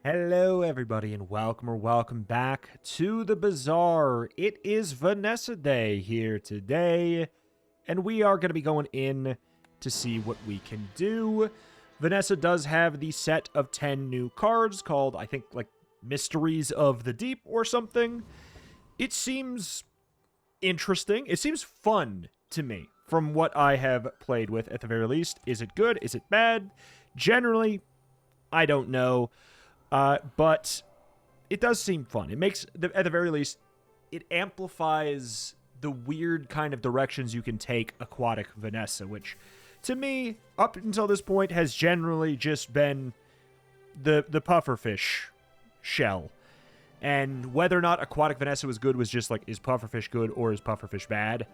Hello everybody and welcome back to the Bazaar. It is Vanessa Day here today, and we are going to be going in to see what we can do. Vanessa does have the set of 10 new cards called, I think, like, Mysteries of the Deep or something. It seems interesting. It seems fun to me from what I have played with at the very least. Is it good? Is it bad? Generally, I don't know. But it does seem fun. It makes, at the very least, it amplifies the weird kind of directions you can take aquatic Vanessa, which, to me, up until this point, has generally just been the pufferfish shell. And whether or not aquatic Vanessa was good was just like, is pufferfish good or is pufferfish bad?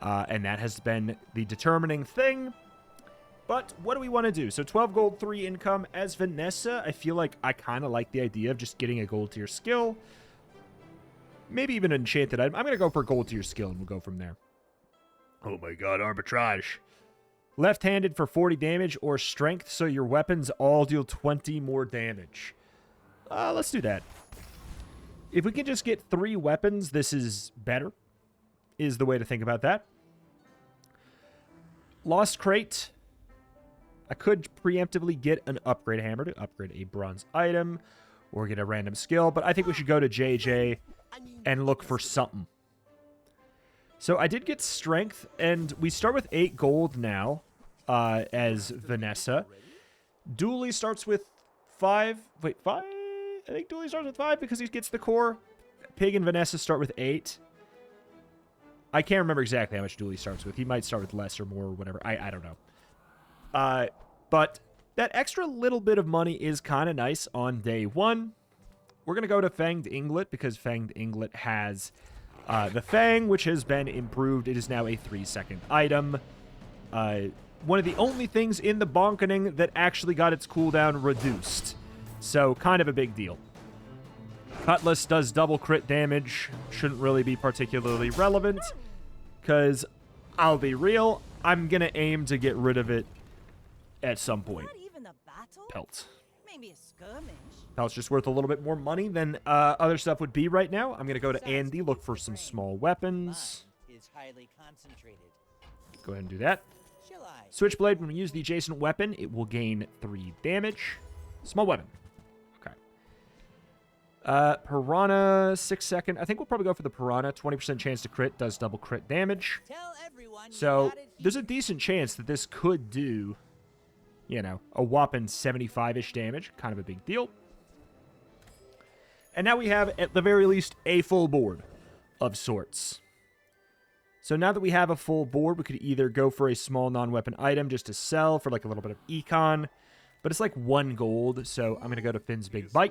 And that has been the determining thing. But what do we want to do? So 12 gold, 3 income. As Vanessa, I feel like I kind of like the idea of just getting a gold tier skill. Maybe even an enchanted item. I'm going to go for a gold tier skill and we'll go from there. Oh my god, arbitrage. Left-handed for 40 damage or strength, so your weapons all deal 20 more damage. Let's do that. If we can just get 3 weapons, this is better, is the way to think about that. Lost Crate. I could preemptively get an upgrade hammer to upgrade a bronze item or get a random skill, but I think we should go to JJ and look for something. So I did get strength, and we start with 8 gold now as Vanessa. Dooley starts with 5. Wait, 5? I think Dooley starts with 5 because he gets the core. Pig and Vanessa start with 8. I can't remember exactly how much Dooley starts with. He might start with less or more or whatever. I don't know. But that extra little bit of money is kind of nice on day 1. We're going to go to Fanged Inglet because Fanged Inglet has the Fang, which has been improved. It is now a 3-second item. One of the only things in the Bonkening that actually got its cooldown reduced. So, kind of a big deal. Cutlass does double crit damage. Shouldn't really be particularly relevant because, I'll be real, I'm going to aim to get rid of it at some point. Pelt. Maybe a skirmish. Pelt's just worth a little bit more money than other stuff would be right now. I'm going to go to Andy, look for some small weapons. Is highly concentrated. Go ahead and do that. Switchblade, when we use the adjacent weapon, it will gain 3 damage. Small weapon. Okay. Piranha, 6 second. I think we'll probably go for the Piranha. 20% chance to crit, does double crit damage. So, there's a decent chance that this could do, you know, a whopping 75-ish damage. Kind of a big deal. And now we have, at the very least, a full board of sorts. So now that we have a full board, we could either go for a small non-weapon item just to sell for like a little bit of econ. But it's like 1 gold, so I'm going to go to Finn's Big Bite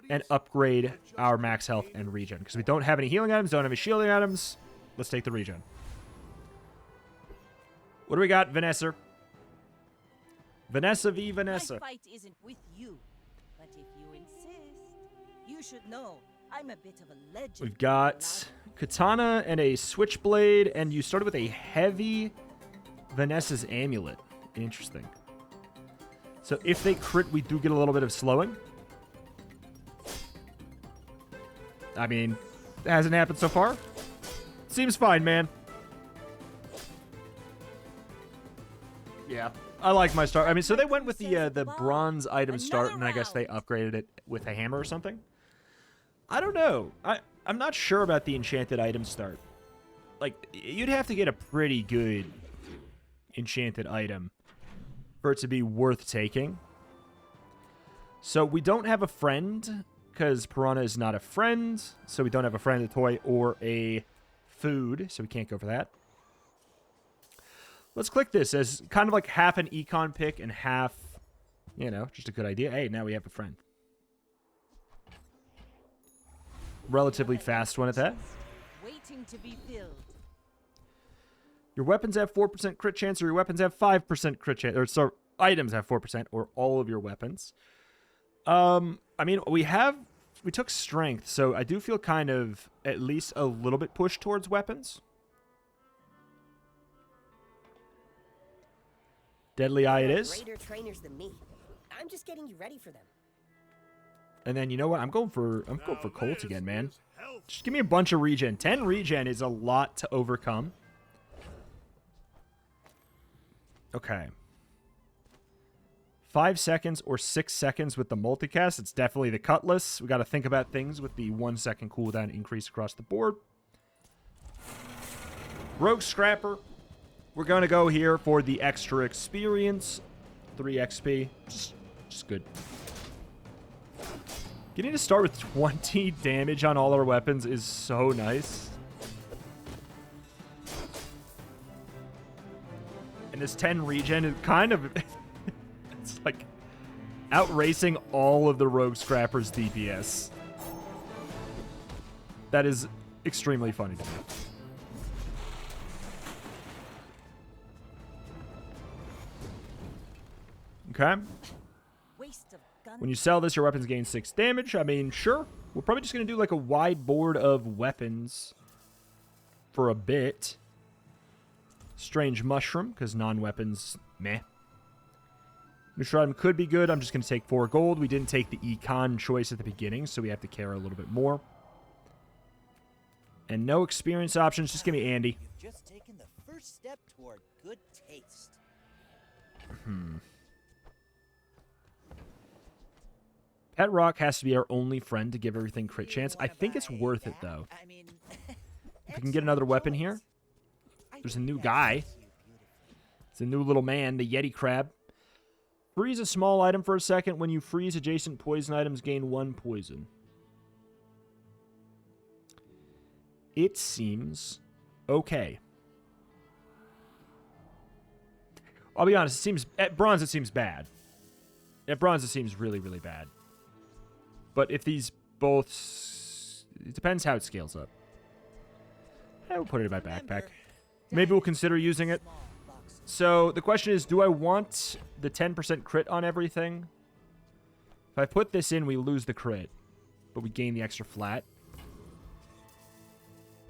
and upgrade our max health and regen. Because we don't have any healing items, don't have any shielding items. Let's take the regen. What do we got, Vanessa? Vanessa v. Vanessa. My fight isn't with you, but if you insist, you should know I'm a bit of a legend. We've got Katana and a Switchblade, and you started with a heavy Vanessa's Amulet. Interesting. So if they crit, we do get a little bit of slowing. I mean, it hasn't happened so far. Seems fine, man. Yeah. I like my start. I mean, so they went with the bronze item start, and I guess they upgraded it with a hammer or something. I don't know. I'm not sure about the enchanted item start. Like, you'd have to get a pretty good enchanted item for it to be worth taking. So we don't have a friend, because Piranha is not a friend. So we don't have a friend, a toy, or a food, so we can't go for that. Let's click this as kind of like half an econ pick and half, you know, just a good idea. Hey, now we have a friend. Relatively fast one at that. Waiting to be filled. Your weapons have 4% crit chance, or your weapons have 5% crit chance, or so items have 4%, or all of your weapons. I mean, we took strength, so I do feel kind of at least a little bit pushed towards weapons. Deadly Eye it is. Greater trainers than me. I'm just getting you ready for them. And then, you know what? I'm going for Colt again, man. Just give me a bunch of regen. 10 regen is a lot to overcome. Okay. 5 seconds or 6 seconds with the multicast. It's definitely the Cutlass. We got to think about things with the 1 second cooldown increase across the board. Rogue Scrapper. We're going to go here for the extra experience. 3 XP. Just good. Getting to start with 20 damage on all our weapons is so nice. And this 10 regen is kind of... it's like outracing all of the Rogue Scrapper's DPS. That is extremely funny to me. Okay. When you sell this, your weapons gain 6 damage. I mean, sure. We're probably just going to do like a wide board of weapons for a bit. Strange Mushroom, because non-weapons, meh. Neutral item could be good. I'm just going to take 4 gold. We didn't take the econ choice at the beginning, so we have to care a little bit more. And no experience options. Just give me Andy. You've just taken the first step toward good taste. Pet Rock has to be our only friend to give everything crit chance. I think it's worth it, though. I mean, If we can get another weapon here. There's a new guy. It's a new little man, the Yeti Crab. Freeze a small item for a second. When you freeze, adjacent poison items gain 1 poison. It seems okay. I'll be honest, it seems... At bronze, it seems bad. At bronze, it seems really, really bad. But if these both... It depends how it scales up. We'll put it in my backpack. Maybe we'll consider using it. So the question is, do I want the 10% crit on everything? If I put this in, we lose the crit. But we gain the extra flat.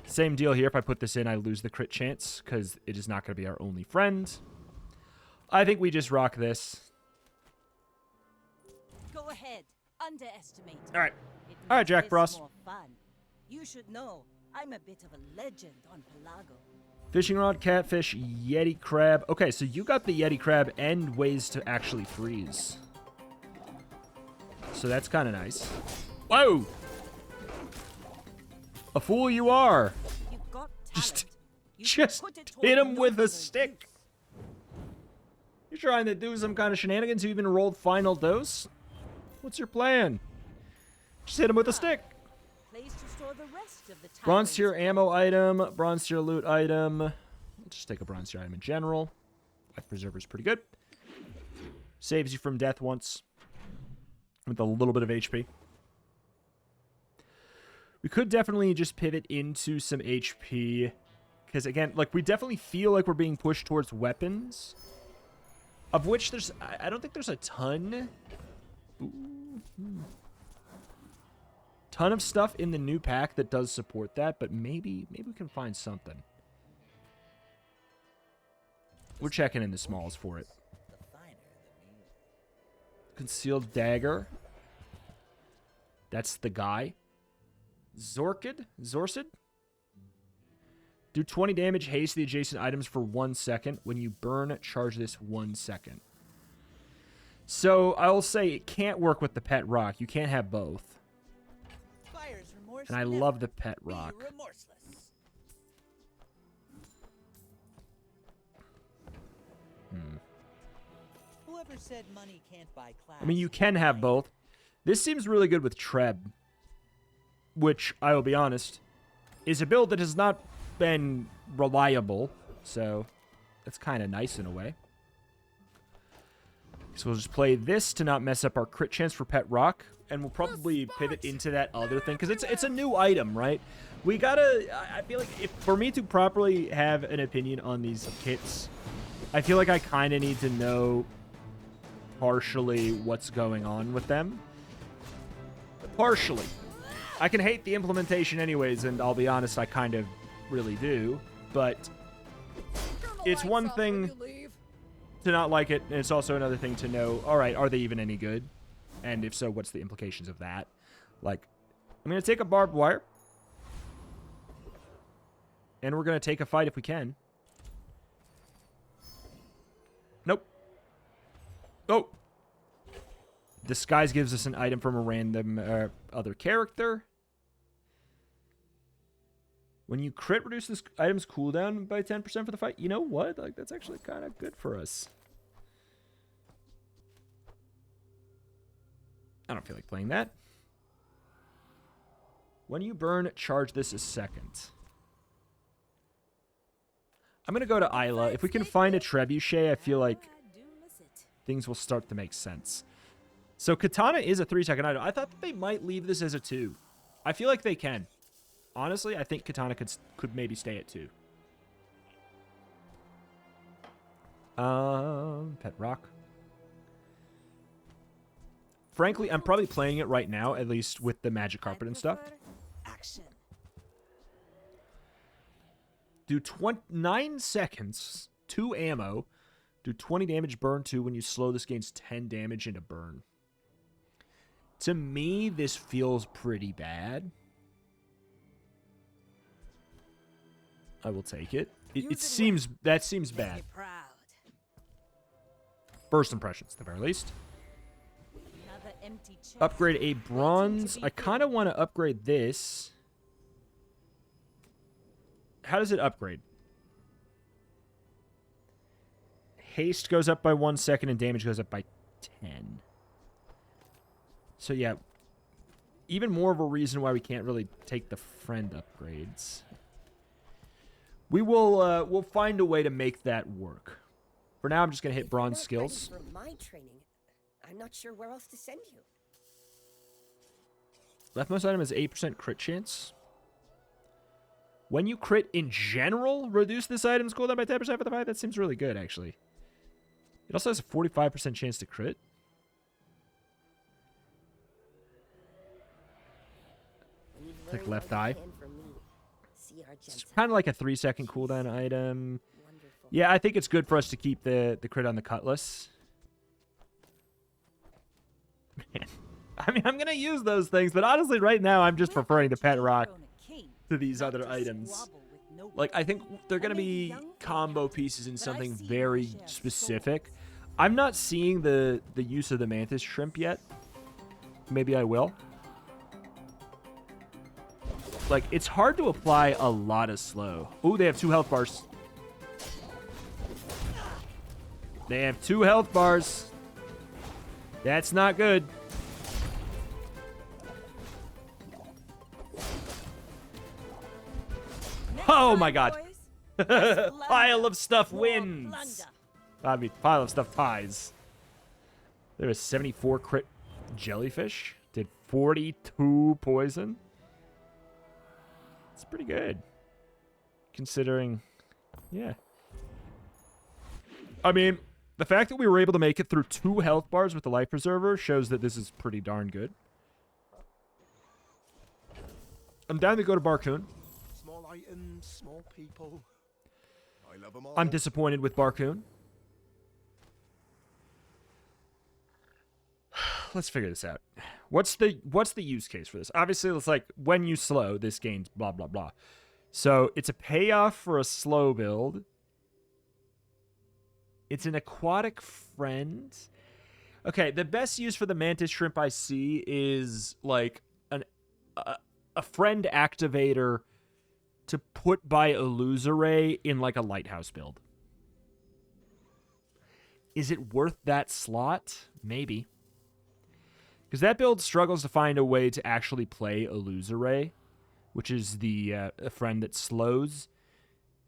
Same deal here. If I put this in, I lose the crit chance. Because it is not going to be our only friend. I think we just rock this. Go ahead. Underestimate. All right. All right, Jack Frost. More fun. You should know, I'm a bit of a legend on Pelago. Fishing rod, catfish, Yeti crab. Okay, so you got the Yeti crab and ways to actually freeze. So that's kind of nice. Whoa! A fool you are. You've got Just talent. hit him with a stick. You're trying to do some kind of shenanigans. You even rolled final dose? What's your plan? Just hit him with a stick. Place to store the rest of the Bronze tier tyrant's ammo item, bronze tier loot item. Let's just take a bronze tier item in general. Life Preserver is pretty good. Saves you from death once with a little bit of HP. We could definitely just pivot into some HP. Because, again, like, we definitely feel like we're being pushed towards weapons. Of which there's... I don't think there's a ton. Ton of stuff in the new pack that does support that, but maybe we can find something. We're checking in the smalls for it. Concealed dagger. That's the guy. Zorcid? Do 20 damage, haste the adjacent items for 1 second. When you burn, charge this 1 second. So, I'll say it can't work with the pet rock. You can't have both. And I love the pet rock. Whoever said money can't buy class. I mean, you can have both. This seems really good with Treb. Which, I will be honest, is a build that has not been reliable. So, that's kind of nice in a way. So we'll just play this to not mess up our crit chance for Pet Rock. And we'll probably pivot into that other thing. Because it's a new item, right? We gotta... I feel like for me to properly have an opinion on these kits, I feel like I kind of need to know partially what's going on with them. Partially. I can hate the implementation anyways, and I'll be honest, I kind of really do. But it's one thing to not like it, and it's also another thing to know, all right, are they even any good? And if so, what's the implications of that? Like, I'm going to take a barbed wire. And we're going to take a fight if we can. Nope. Oh. Disguise gives us an item from a random other character. When you crit, reduce this item's cooldown by 10% for the fight. You know what? Like, that's actually kind of good for us. I don't feel like playing that. When you burn, charge this a second. I'm going to go to Isla. If we can find a trebuchet, I feel like things will start to make sense. So Katana is a 3-second item. I thought that they might leave this as a 2. I feel like they can. Honestly, I think Katana could maybe stay at 2. Pet rock. Frankly, I'm probably playing it right now, at least with the magic carpet and stuff. Action. Do 9 seconds, 2 ammo, do 20 damage, burn 2. When you slow, this gains 10 damage into burn. To me, this feels pretty bad. I will take it. That seems bad. First impressions, at the very least. Upgrade a bronze. I kind of want to upgrade this. How does it upgrade? Haste goes up by 1 second and damage goes up by 10. So yeah, even more of a reason why we can't really take the friend upgrades. We will we'll find a way to make that work. For now, I'm just gonna hit bronze skills. For my training, I'm not sure where else to send you. Leftmost item has 8% crit chance. When you crit in general, reduce this item's cooldown by 10% for the fight. That seems really good, actually. It also has a 45% chance to crit. Click left eye. It's kind of like a 3-second cooldown item. Wonderful. Yeah, I think it's good for us to keep the crit on the cutlass. Man. I mean, I'm going to use those things, but honestly, right now, I'm just preferring the pet rock to these other items. Like, I think they're going to be combo pieces in something very specific. I'm not seeing the use of the mantis shrimp yet. Maybe I will. Like, it's hard to apply a lot of slow. Ooh, they have 2 health bars. They have 2 health bars. That's not good. Oh my god. Pile of stuff wins. I mean, pile of stuff ties. There was 74 crit jellyfish. Did 42 poison. It's pretty good. Considering, yeah. I mean, the fact that we were able to make it through 2 health bars with the life preserver shows that this is pretty darn good. I'm down to go to Barcoon. Small items, small people. I love them all. I'm disappointed with Barcoon. Let's figure this out. What's the use case for this? Obviously, it's like when you slow, this gains blah blah blah. So it's a payoff for a slow build. It's an aquatic friend. Okay, the best use for the mantis shrimp I see is like a friend activator to put by Illusoray in like a lighthouse build. Is it worth that slot? Maybe. Because that build struggles to find a way to actually play Illusoray, which is the a friend that slows.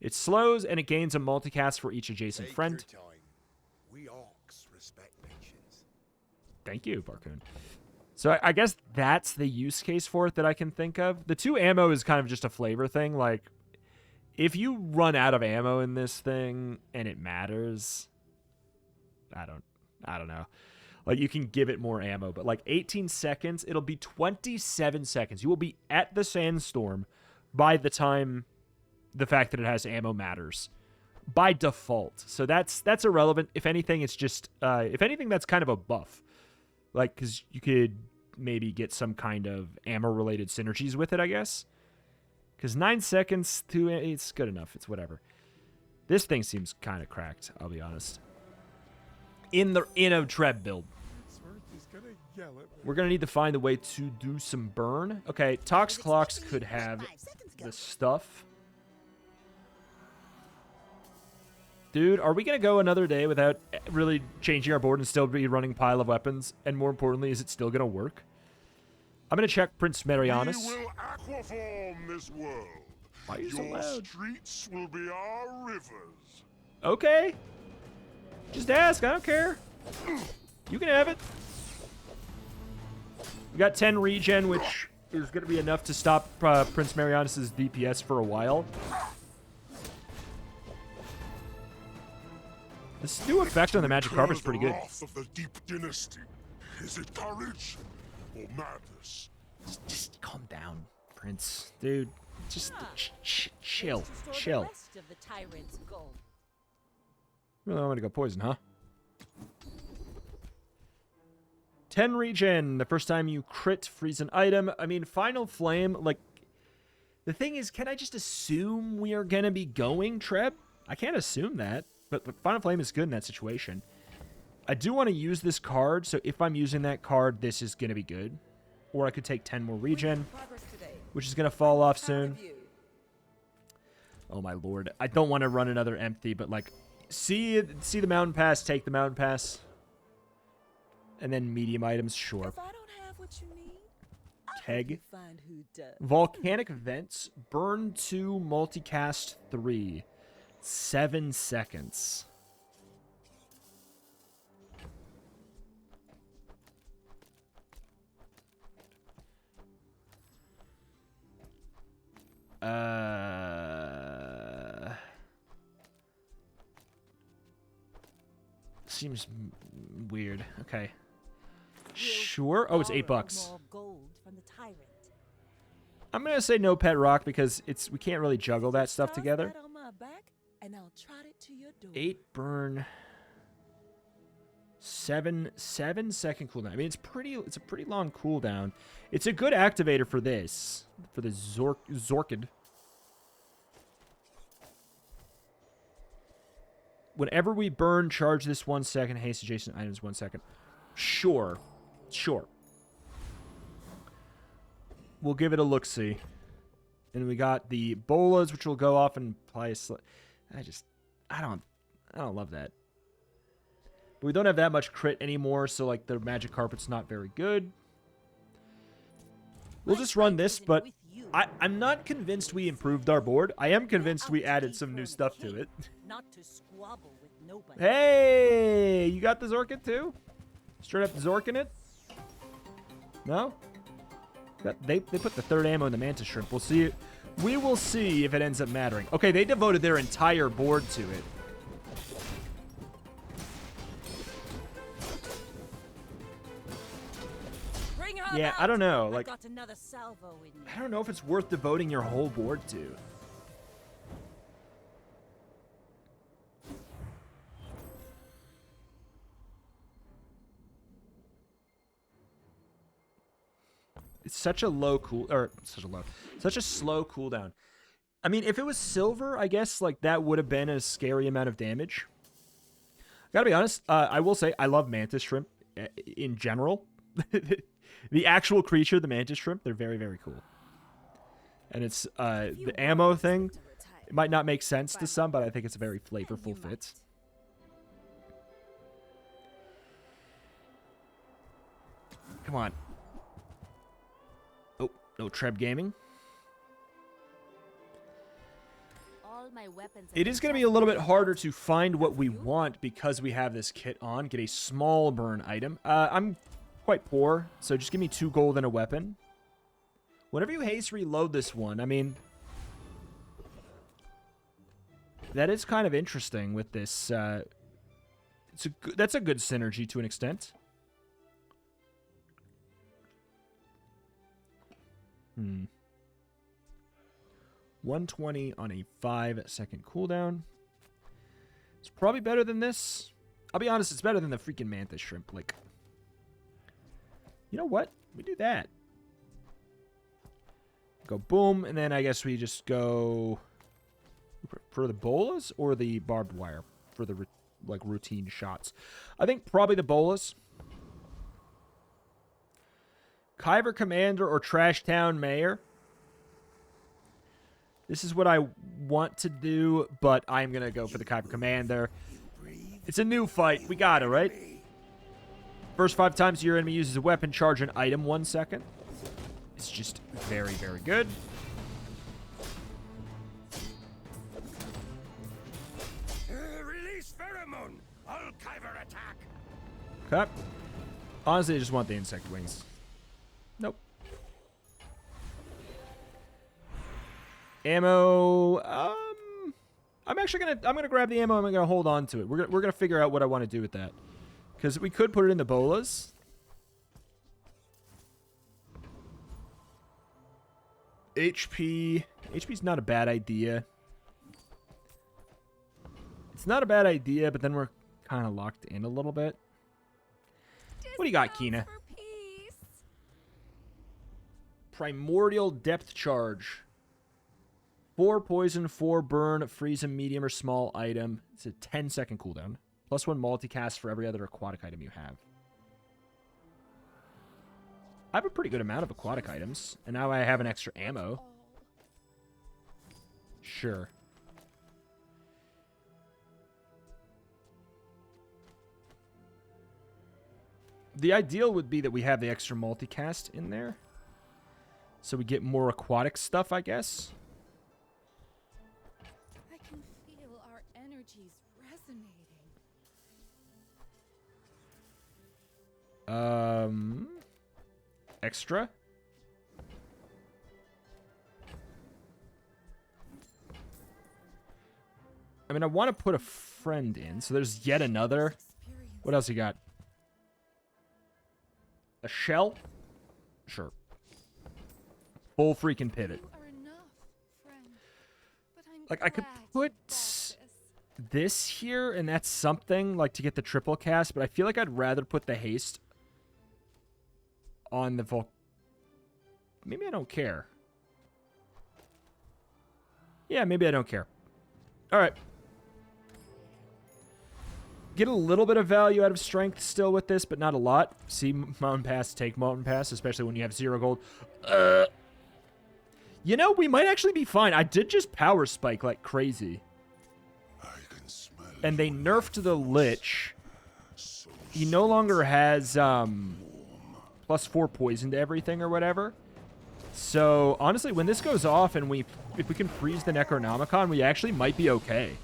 It slows and it gains a multicast for each adjacent friend. Take your time. We orcs respect patience. Thank you, Barcoon. So I guess that's the use case for it that I can think of. The 2 ammo is kind of just a flavor thing. Like, if you run out of ammo in this thing and it matters, I don't know. Like, you can give it more ammo, but like 18 seconds, it'll be 27 seconds. You will be at the sandstorm by the time the fact that it has ammo matters by default. So that's irrelevant. If anything, it's just, if anything, that's kind of a buff. Like, because you could maybe get some kind of ammo-related synergies with it, I guess. Because 9 seconds to... It's good enough. It's whatever. This thing seems kind of cracked, I'll be honest. In a Treb build. We're going to need to find a way to do some burn. Okay, Tox Clocks could have the stuff. Dude, are we going to go another day without really changing our board and still be running Pile of Weapons? And more importantly, is it still going to work? I'm going to check Prince Marianus. We will aquaform this world. Why are you so Your loud? streets will be our rivers. Okay. Just ask. I don't care. You can have it. We got 10 regen, which is going to be enough to stop Prince Marianus' DPS for a while. This new effect on the magic carpet's pretty good. The wrath of the deep dynasty. Is it courage or madness? Just calm down, Prince. Dude, just chill. To store Chill. The rest of the tyrant's gold. Really want to go poison, huh? 10 regen. The first time you crit, freeze an item. I mean, Final Flame, like... The thing is, can I just assume we are going to be going, Treb? I can't assume that. But Final Flame is good in that situation. I do want to use this card, so if I'm using that card, this is going to be good. Or I could take 10 more regen, which is going to fall off soon. Oh my lord. I don't want to run another empty, but like, see the mountain pass, take the mountain pass. And then medium items, sure. If I don't have what you need, Keg. find who does. Volcanic Vents, burn 2, multicast 3. 7 seconds. Seems weird. Okay. Sure. Oh, it's $8. More gold from the tyrant. I'm gonna say no pet rock because we can't really juggle that stuff Toss together. that on my back, and I'll trot it to your door. 8 burn. 7 second cooldown. I mean, it's a pretty long cooldown. It's a good activator for this, for the Zorkid. Whenever we burn, charge this 1 second. Haste adjacent items 1 second. Sure. We'll give it a look-see. And we got the bolas, which will go off and apply I don't love that. But we don't have that much crit anymore, so like the magic carpet's not very good. We'll just run this, but I'm not convinced we improved our board. I am convinced we added some new stuff to it. Not to squabble with nobody. Hey, you got the Zorkid too? Straight up Zorkin it? No? They put the 3rd ammo in the Mantis Shrimp. We'll see. We will see if it ends up mattering. Okay, they devoted their entire board to it. Bring her Yeah, out. I don't know. I've Like, got another salvo in you. I don't know if it's worth devoting your whole board to. It's such a low such a slow cooldown. I mean, if it was silver, I guess like that would have been a scary amount of damage. Gotta be honest, I will say I love Mantis Shrimp in general. The actual creature, the Mantis Shrimp, they're very, very cool. And it's the ammo thing. It might not make sense to some, but I think it's a very flavorful fit. Come on. Oh, no Treb Gaming. It is going to be a little bit harder to find what we want because we have this kit on. Get a small burn item. I'm quite poor, so just give me 2 gold and a weapon. Whenever you haste reload this one, I mean, that is kind of interesting with this. That's a good synergy to an extent. 120 on a 5-second cooldown. It's probably better than this. I'll be honest, it's better than the freaking Mantis Shrimp. Like, You know what? We do that. Go boom, and then I guess we just go for the bolas or the barbed wire for the like routine shots. I think probably the bolas. Kyber Commander or Trash Town Mayor. This is what I want to do, but I'm going to go for the Kyber Commander. It's a new fight. We got it, right? First 5 times your enemy uses a weapon, charge an item 1 second. It's just very, very good. Release pheromone. All Kyber attack. Okay. Honestly, I just want the insect wings. Nope. Ammo. I'm gonna grab the ammo. I'm gonna hold on to it. We're gonna figure out what I want to do with that, because we could put it in the bolas. HP's not a bad idea. It's not a bad idea, but then we're kind of locked in a little bit. What do you got, Kina? Primordial Depth Charge. 4 poison, 4 burn, freeze a medium or small item. It's a 10-second cooldown. +1 multicast for every other aquatic item you have. I have a pretty good amount of aquatic items, and now I have an extra ammo. Sure. The ideal would be that we have the extra multicast in there, so we get more aquatic stuff, I guess. I can feel our energies resonating. Extra? I mean, I want to put a friend in, so there's yet another. What else you got? A shell? Sure. Full freaking pivot. Like, I could put this here, and that's something, like, to get the triple cast, but I feel like I'd rather put the haste on the Maybe I don't care. Yeah, maybe I don't care. All right. Get a little bit of value out of strength still with this, but not a lot. See Mountain Pass, take Mountain Pass, especially when you have 0 gold. You know, we might actually be fine. I did just power spike like crazy. And they nerfed the Lich. He no longer has +4 poison to everything or whatever. So, honestly, when this goes off and if we can freeze the Necronomicon, we actually might be okay.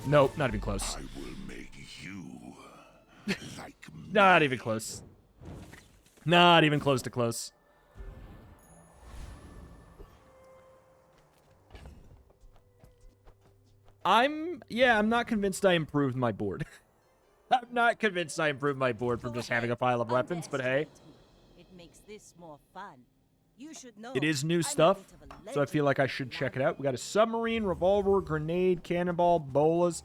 Nope, not even close. I will make you like me. Not even close. Not even close to close. I'm not convinced I improved my board. I'm not convinced I improved my board from just having a pile of weapons, but hey. It makes this more fun. You should know. It is new stuff, so I feel like I should check it out. We got a submarine, revolver, grenade, cannonball, bolas,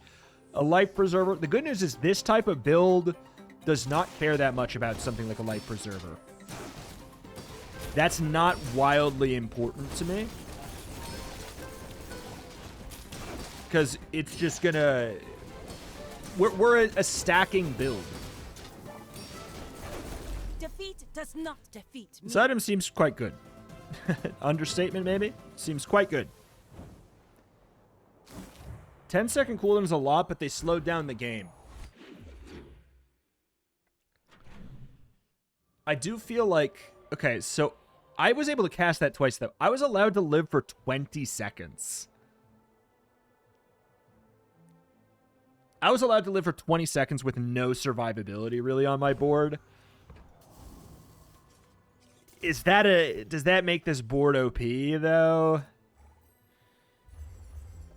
a life preserver. The good news is this type of build does not care that much about something like a life preserver. That's not wildly important to me, because it's just gonna... We're a stacking build. Defeat does not defeat me. This item seems quite good. Understatement, maybe? Seems quite good. 10-second cooldown is a lot, but they slowed down the game. I do feel like... Okay, so I was able to cast that twice, though. I was allowed to live for 20 seconds. I was allowed to live for 20 seconds with no survivability, really, on my board. Does that make this board OP, though?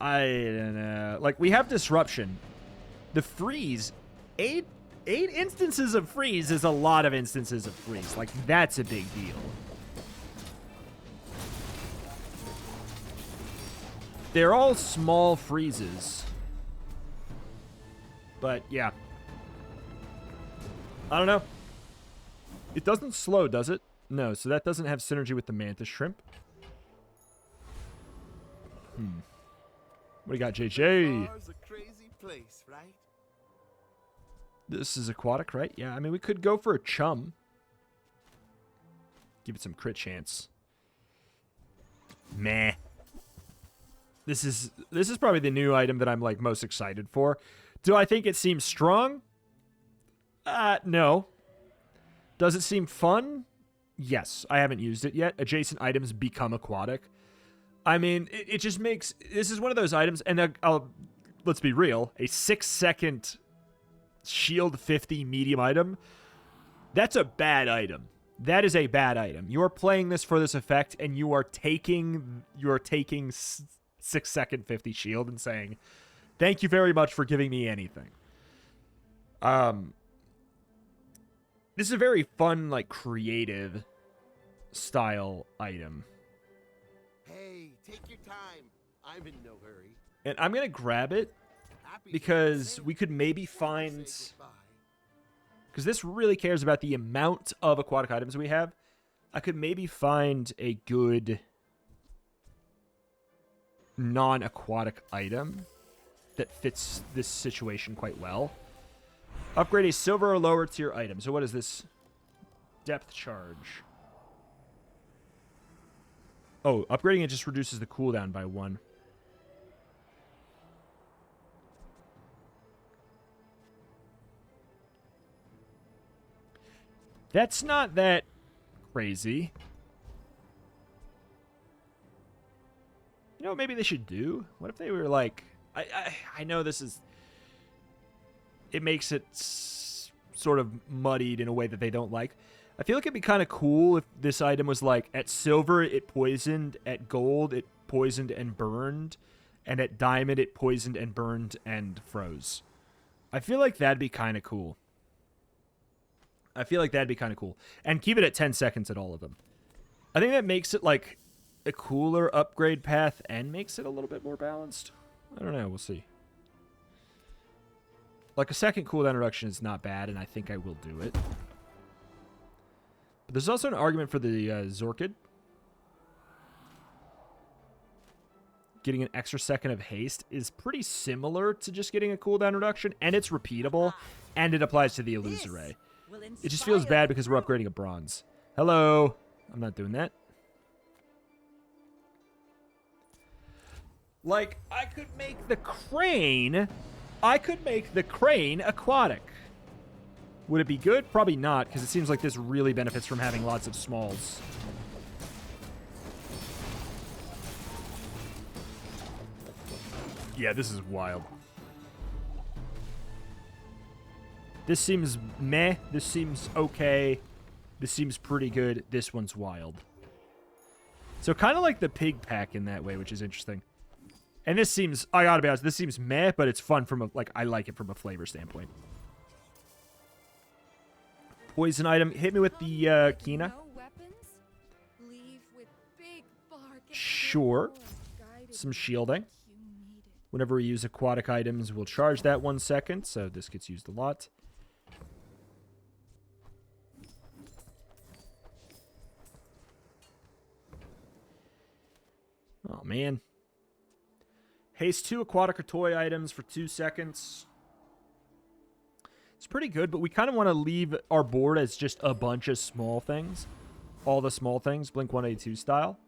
I don't know. Like, we have disruption. The freeze, 8 instances of freeze is a lot of instances of freeze. Like, that's a big deal. They're all small freezes. But, yeah. I don't know. It doesn't slow, does it? No, so that doesn't have synergy with the mantis shrimp. What do you got, JJ? Bazaar's a crazy place, right? This is aquatic, right? Yeah, I mean, we could go for a chum. Give it some crit chance. Meh. This is probably the new item that I'm, like, most excited for. Do I think it seems strong? No. Does it seem fun? Yes. I haven't used it yet. Adjacent items become aquatic. I mean, it just makes... This is one of those items, and let's be real, a 6-second shield 50 medium item, that's a bad item. That is a bad item. You are playing this for this effect, and you are taking 6-second 50 shield and saying, thank you very much for giving me anything. This is a very fun, like, creative style item. Hey, take your time. I'm in no hurry. And I'm going to grab it Happy because we could maybe find... Because this really cares about the amount of aquatic items we have. I could maybe find a good non-aquatic item that fits this situation quite well. Upgrade a silver or lower tier item. So what is this? Depth charge. Oh, upgrading it just reduces the cooldown by 1. That's not that crazy. You know what maybe they should do? What if they were like... I know this is... It makes it sort of muddied in a way that they don't like. I feel like it'd be kind of cool if this item was like, at silver, it poisoned, at gold, it poisoned and burned, and at diamond, it poisoned and burned and froze. I feel like that'd be kind of cool. And keep it at 10 seconds at all of them. I think that makes it like a cooler upgrade path and makes it a little bit more balanced. I don't know. We'll see. Like, a second cooldown reduction is not bad, and I think I will do it. But there's also an argument for the Zorkid. Getting an extra second of haste is pretty similar to just getting a cooldown reduction, and it's repeatable, and it applies to the Illusoray. It just feels bad because we're upgrading a bronze. Hello. I'm not doing that. Like, I could make the crane aquatic. Would it be good? Probably not, because it seems like this really benefits from having lots of smalls. Yeah, this is wild. This seems meh. This seems okay. This seems pretty good. This one's wild. So kind of like the pig pack in that way, which is interesting. And this seems, I gotta be honest, this seems meh, but it's fun from a, like, I like it from a flavor standpoint. Poison item. Hit me with the Kina. No weapons? Leave with big bark and Sure. guided Some shielding. you needed. Whenever we use aquatic items, we'll charge that 1 second, so this gets used a lot. Oh, man. Haste 2 aquatic or toy items for 2 seconds. It's pretty good, but we kind of want to leave our board as just a bunch of small things. All the small things, Blink 182 style.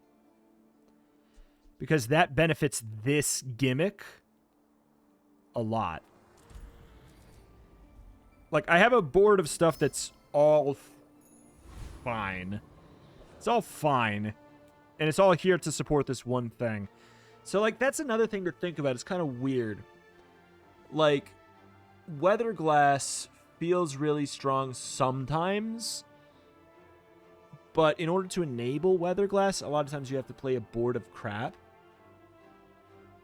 Because that benefits this gimmick a lot. Like, I have a board of stuff that's all fine. It's all fine. And it's all here to support this one thing. So, like, that's another thing to think about. It's kind of weird. Like, Weather Glass feels really strong sometimes. But in order to enable Weather Glass, a lot of times you have to play a board of crap.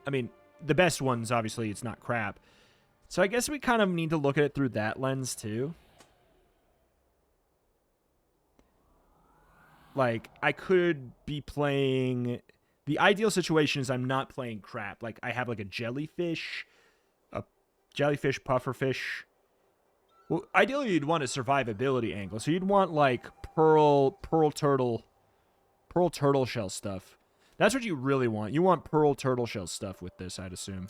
I mean, the best ones, obviously, it's not crap. So I guess we kind of need to look at it through that lens, too. Like, I could be playing... The ideal situation is I'm not playing crap. Like, I have, like, a jellyfish, a jellyfish, pufferfish. Well, ideally, you'd want a survivability angle. So you'd want, like, pearl turtle shell stuff. That's what you really want. You want pearl turtle shell stuff with this, I'd assume.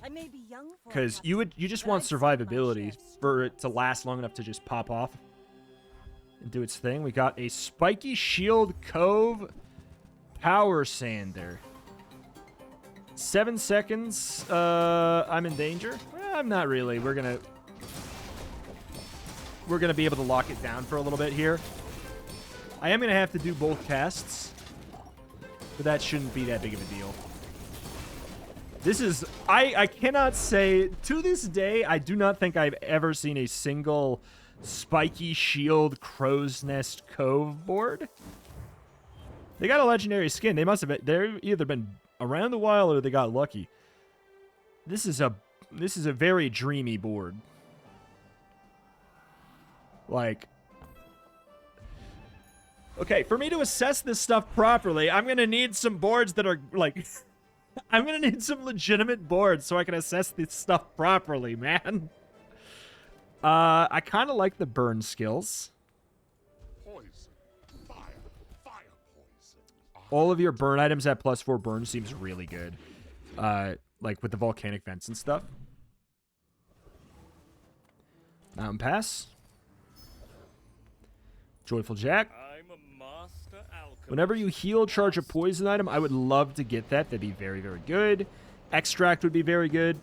I may be young for Because a you captain, just but want I've seen my survivability share. for it to last long enough to just pop off and do its thing. We got a Spiky Shield Cove Power Sander. 7 seconds. I'm in danger. I'm not really. We're gonna be able to lock it down for a little bit here. I am gonna have to do both casts, but that shouldn't be that big of a deal. This is, I cannot say, to this day, I do not think I've ever seen a single Spiky Shield Crow's Nest Cove board. They got a legendary skin. They must have been, they've either been around the while or they got lucky. This is a very dreamy board. Like, okay, for me to assess this stuff properly, I'm going to need some boards that are, like, I'm going to need some legitimate boards so I can assess this stuff properly, man. I kind of like the burn skills. Poison. Fire poison. All of your burn items at +4 burn seems really good. Like with the volcanic vents and stuff. Mountain Pass. Joyful Jack. I'm a master alchemist. Whenever you heal, charge a poison item. I would love to get that. That'd be very, very good. Extract would be very good.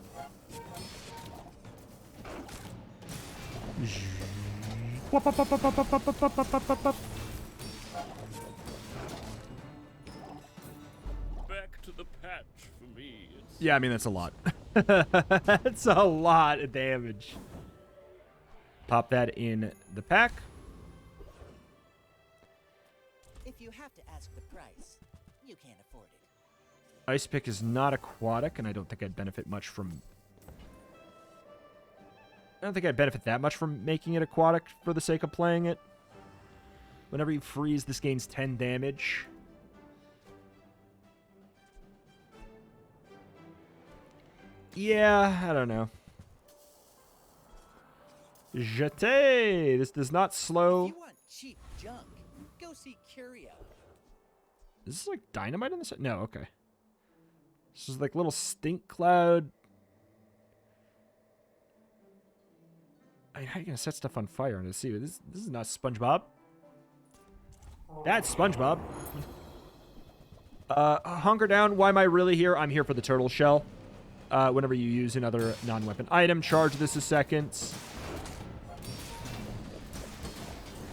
Back to the patch for me. Yeah, I mean, that's a lot. That's a lot of damage. Pop that in the pack. If you have to ask the price, you can't afford it. Ice Pick is not aquatic, and I don't think I'd benefit much from... I don't think I'd benefit that much from making it aquatic for the sake of playing it. Whenever you freeze, this gains 10 damage. Yeah, I don't know. Jeté! This does not slow. If you want cheap junk, go see Curio. Is this like dynamite on this? No, okay. This is like little stink cloud. I mean, how are you gonna set stuff on fire? I'm gonna see. This is not SpongeBob. That's SpongeBob. Hunker down. Why am I really here? I'm here for the turtle shell. Whenever you use another non-weapon item, charge this a second.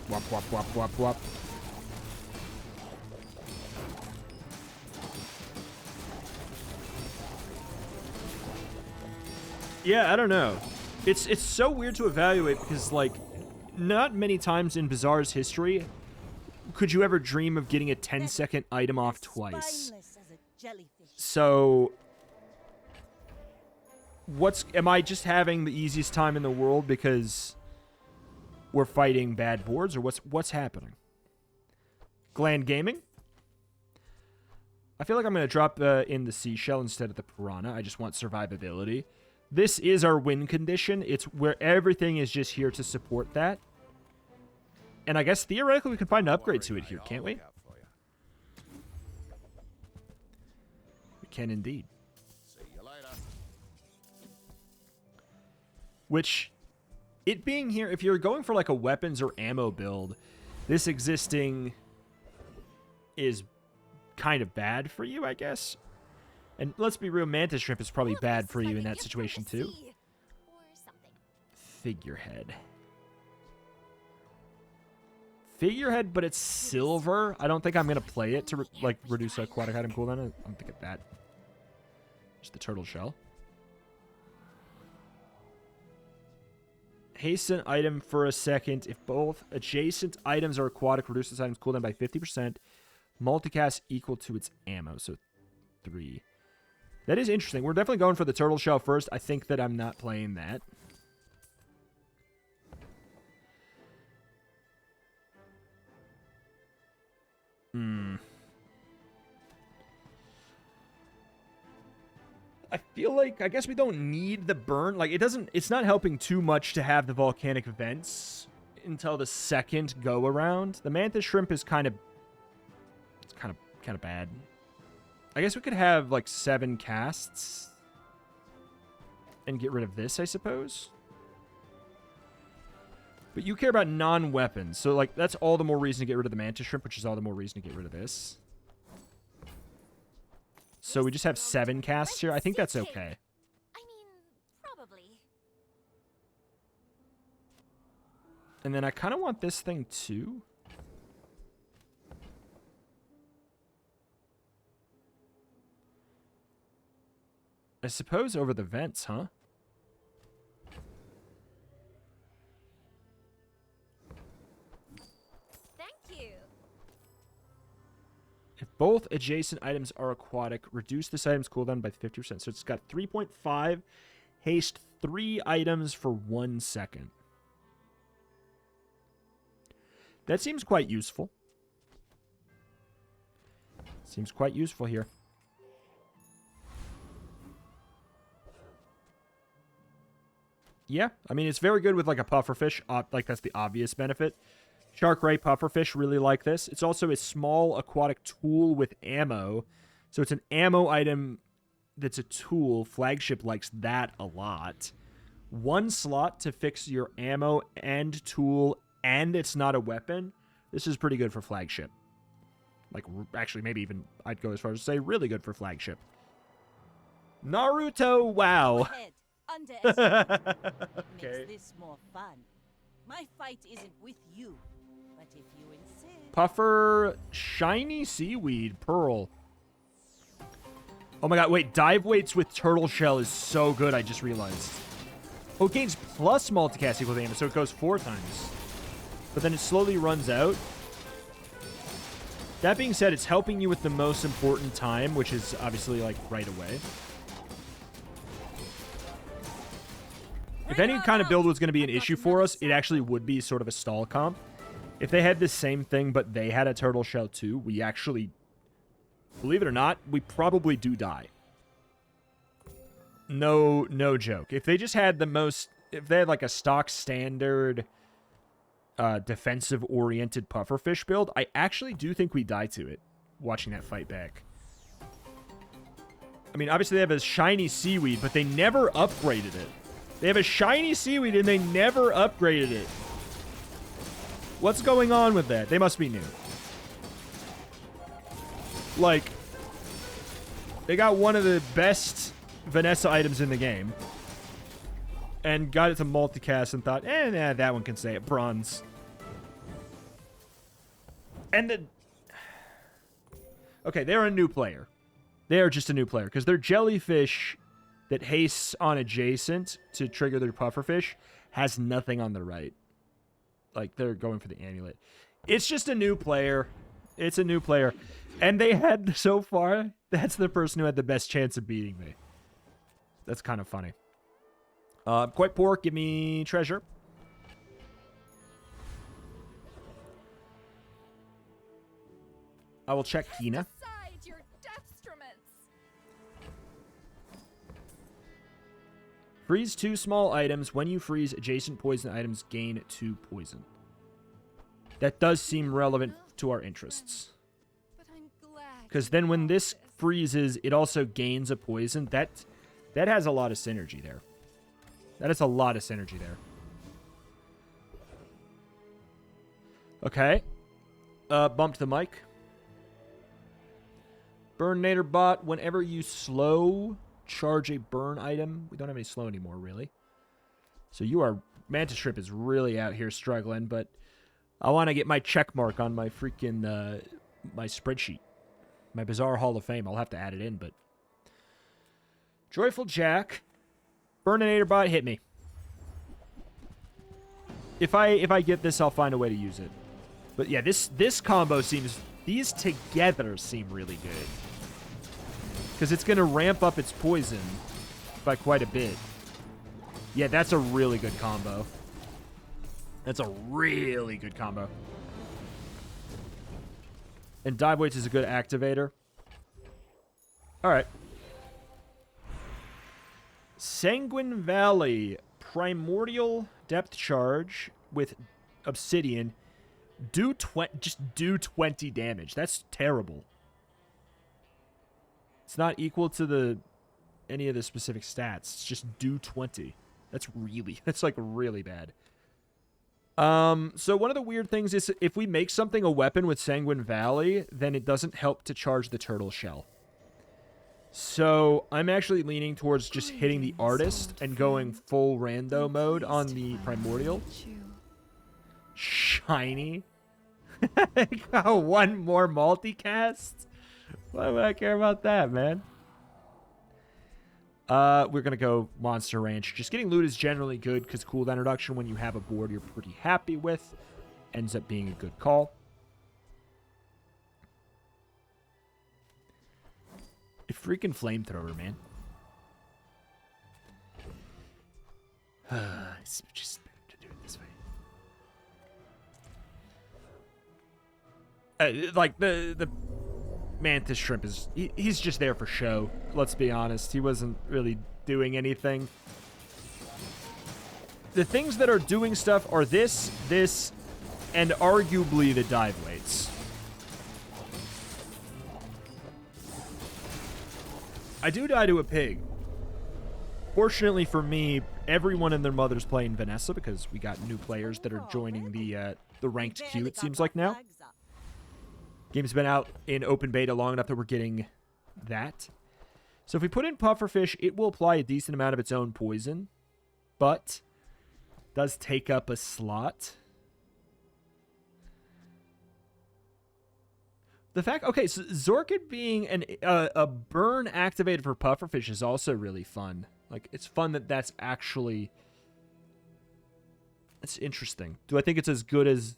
Wop, wop, wop, wop, wop. Yeah, I don't know. It's so weird to evaluate because, like, not many times in Bazaar's history could you ever dream of getting a 10-second item off twice. Spineless as a jellyfish. So, am I just having the easiest time in the world because we're fighting bad boards, or what's happening? Gland Gaming? I feel like I'm going to drop in the seashell instead of the piranha. I just want survivability. This is our win condition. It's where everything is just here to support that. And I guess theoretically we can find an upgrade to it here, can't we? We can indeed. See you later. Which, it being here, if you're going for like a weapons or ammo build, this existing is kind of bad for you, I guess. And let's be real, Mantis Shrimp is probably bad for you in that situation too. Figurehead. Figurehead, but it's silver. I don't think I'm going to play it to reduce aquatic item cooldown. I don't think of that. Just the turtle shell. Hasten item for a second. If both adjacent items are aquatic, reduce this item's cooldown by 50%. Multicast equal to its ammo. So 3. That is interesting. We're definitely going for the turtle shell first. I think that I'm not playing that. I feel like, I guess we don't need the burn. Like, it's not helping too much to have the volcanic vents until the second go around. The mantis shrimp is kind of bad. I guess we could have like 7 casts and get rid of this, I suppose. But you care about non-weapons, so like that's all the more reason to get rid of the mantis shrimp, which is all the more reason to get rid of this. So we just have 7 casts here. I think that's okay. I mean, probably. And then I kind of want this thing too. I suppose over the vents, huh? Thank you. If both adjacent items are aquatic, reduce this item's cooldown by 50%. So it's got 3.5 haste 3 items for 1 second. That seems quite useful. Seems quite useful here. Yeah, I mean, it's very good with like a pufferfish. Like, that's the obvious benefit. Shark ray pufferfish really like this. It's also a small aquatic tool with ammo. So it's an ammo item that's a tool. Flagship likes that a lot. 1 slot to fix your ammo and tool, and it's not a weapon. This is pretty good for flagship. Like, actually, maybe even I'd go as far as to say really good for flagship. Naruto, wow. Head, underestimate. Okay. Makes this more fun. My fight isn't with you, but if you insist. Puffer, shiny seaweed, pearl. Oh my god, wait, dive weights with turtle shell is so good, I just realized. Oh, it gains plus multicast equal damage, so it goes 4 times. But then it slowly runs out. That being said, it's helping you with the most important time, which is obviously, like, right away. If any kind of build was going to be an issue for us, it actually would be sort of a stall comp. If they had the same thing, but they had a turtle shell too, we actually, believe it or not, we probably do die. No joke. If they just had the most, if they had like a stock standard defensive-oriented pufferfish build, I actually do think we die to it, watching that fight back. I mean, obviously they have a shiny seaweed, but they never upgraded it. They have a shiny seaweed and they never upgraded it. What's going on with that? They must be new. Like, they got one of the best Vanessa items in the game and got it to multicast and thought, nah, that one can say it. Bronze. And okay, they're a new player. They are just a new player because their jellyfish that hastes on adjacent to trigger their pufferfish has nothing on the right. Like, they're going for the amulet. It's just a new player. It's a new player. And they had, so far, that's the person who had the best chance of beating me. That's kind of funny. Quite poor. Give me treasure. I will check Hina. Decide your destruments. Freeze 2 small items. When you freeze, adjacent poison items gain 2 poison. That does seem relevant to our interests. But I'm glad. Because then when this freezes, it also gains a poison. That has a lot of synergy there. That is a lot of synergy there. Okay. Bumped the mic. Burninator bot. Whenever you slow, charge a burn item. We don't have any slow anymore, really. So you are... Mantis Shrimp is really out here struggling, but I want to get my check mark on my freaking... my spreadsheet. My Bazaar Hall of Fame. I'll have to add it in, but... Joyful Jack. Burninator bot, hit me. If I get this, I'll find a way to use it. But yeah, this combo seems... These together seem really good. Because it's going to ramp up its poison by quite a bit. Yeah, that's a really good combo. That's a really good combo. And Dive Weights is a good activator. Alright. Sanguine Valley, Primordial Depth Charge with Obsidian. Just do 20 damage. That's terrible. It's not equal to any of the specific stats. It's just do 20. That's like really bad. So one of the weird things is if we make something a weapon with Sanguine Valley, then it doesn't help to charge the turtle shell. So I'm actually leaning towards just hitting the artist and going full rando mode on the primordial. Shiny. Got one more multicast. Why would I care about that, man? We're gonna go Monster Ranch. Just getting loot is generally good because cooldown reduction when you have a board you're pretty happy with ends up being a good call. A freaking flamethrower, man. It's just better to do it this way. Like the mantis shrimp is he's just there for show. Let's be honest. He wasn't really doing anything. The things that are doing stuff are this, and arguably the dive weights. I do die to a pig. Fortunately for me, everyone and their mother's playing Vanessa because we got new players that are joining the ranked queue, it seems like now. Game's been out in open beta long enough that we're getting that. So if we put in pufferfish, it will apply a decent amount of its own poison, but does take up a slot. The fact, okay, so Zorkid being a burn activated for pufferfish is also really fun. Like, it's fun that that's actually... It's interesting. Do I think it's as good as,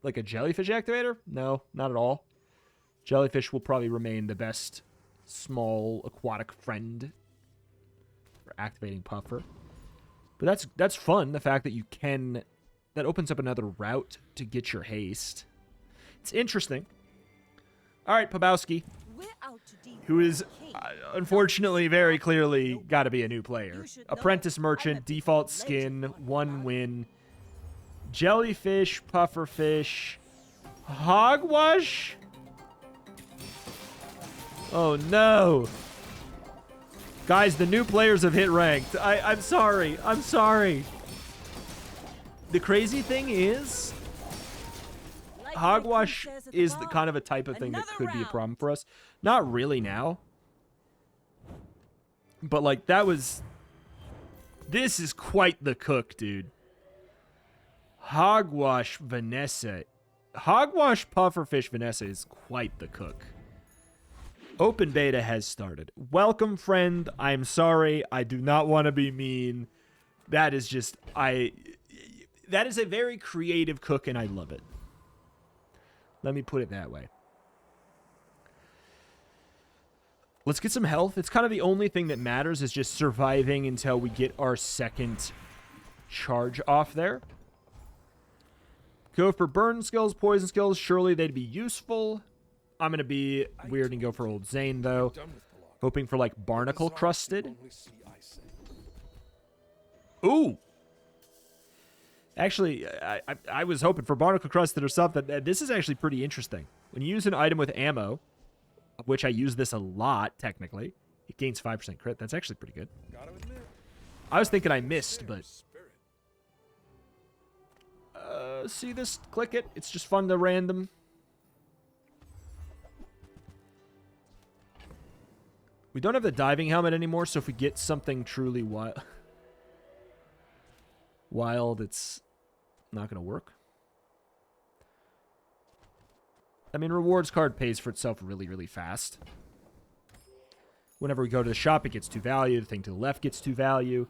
like, a jellyfish activator? No, not at all. Jellyfish will probably remain the best small aquatic friend for activating puffer. But that's fun, the fact that you can... That opens up another route to get your haste. It's interesting. All right, Pabowski, who is unfortunately very clearly got to be a new player. Apprentice Merchant, default skin, 1 win. Jellyfish, pufferfish, hogwash. Oh no. Guys, the new players have hit ranked. I'm sorry. I'm sorry. The crazy thing is, hogwash is the kind of a type of thing that could be a problem for us. Not really now. But, like, this is quite the cook, dude. Hogwash Vanessa. Hogwash pufferfish Vanessa is quite the cook. Open beta has started. Welcome, friend. I'm sorry. I do not want to be mean. That is just, that is a very creative cook, and I love it. Let me put it that way. Let's get some health. It's kind of the only thing that matters is just surviving until we get our second charge off there. Go for burn skills, poison skills. Surely they'd be useful. I'm going to be weird and go for old Zane, though. Hoping for, like, barnacle crusted. Ooh! Actually, I was hoping for barnacle crusted or something. This is actually pretty interesting. When you use an item with ammo, of which I use this a lot, technically, it gains 5% crit. That's actually pretty good. I was thinking I missed, but... see this? Click it. It's just fun to random. We don't have the diving helmet anymore, so if we get something truly wild, it's not going to work. I mean, rewards card pays for itself really, really fast. Whenever we go to the shop, it gets 2 value. The thing to the left gets 2 value.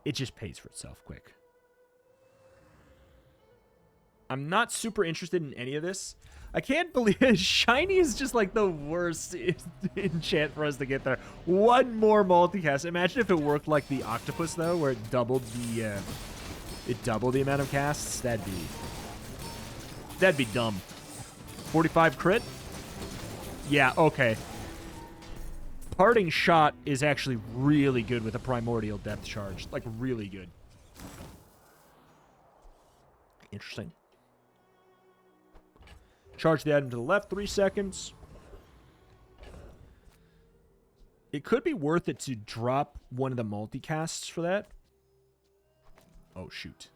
It just pays for itself quick. I'm not super interested in any of this. I can't believe it. Shiny is just like the worst enchant for us to get there. One more multicast. Imagine if it worked like the octopus, though, where it doubled the amount of casts. That'd be dumb. 45 crit? Yeah, okay. Parting Shot is actually really good with a Primordial Depth Charge. Like, really good. Interesting. Charge the item to the left, 3 seconds. It could be worth it to drop one of the multicasts for that. Oh, shoot.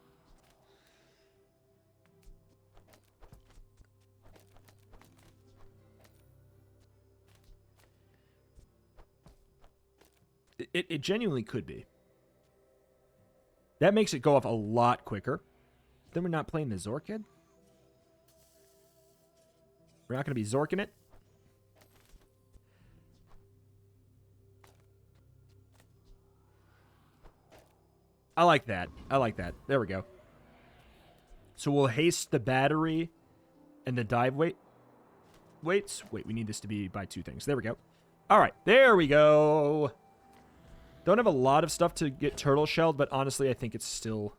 It genuinely could be. That makes it go off a lot quicker. Then we're not playing the Zorkid. We're not going to be Zorking it. I like that. I like that. There we go. So we'll haste the battery and the dive weights. Wait, we need this to be by 2 things. There we go. All right, there we go. Don't have a lot of stuff to get turtle shelled, but honestly, I think it's still...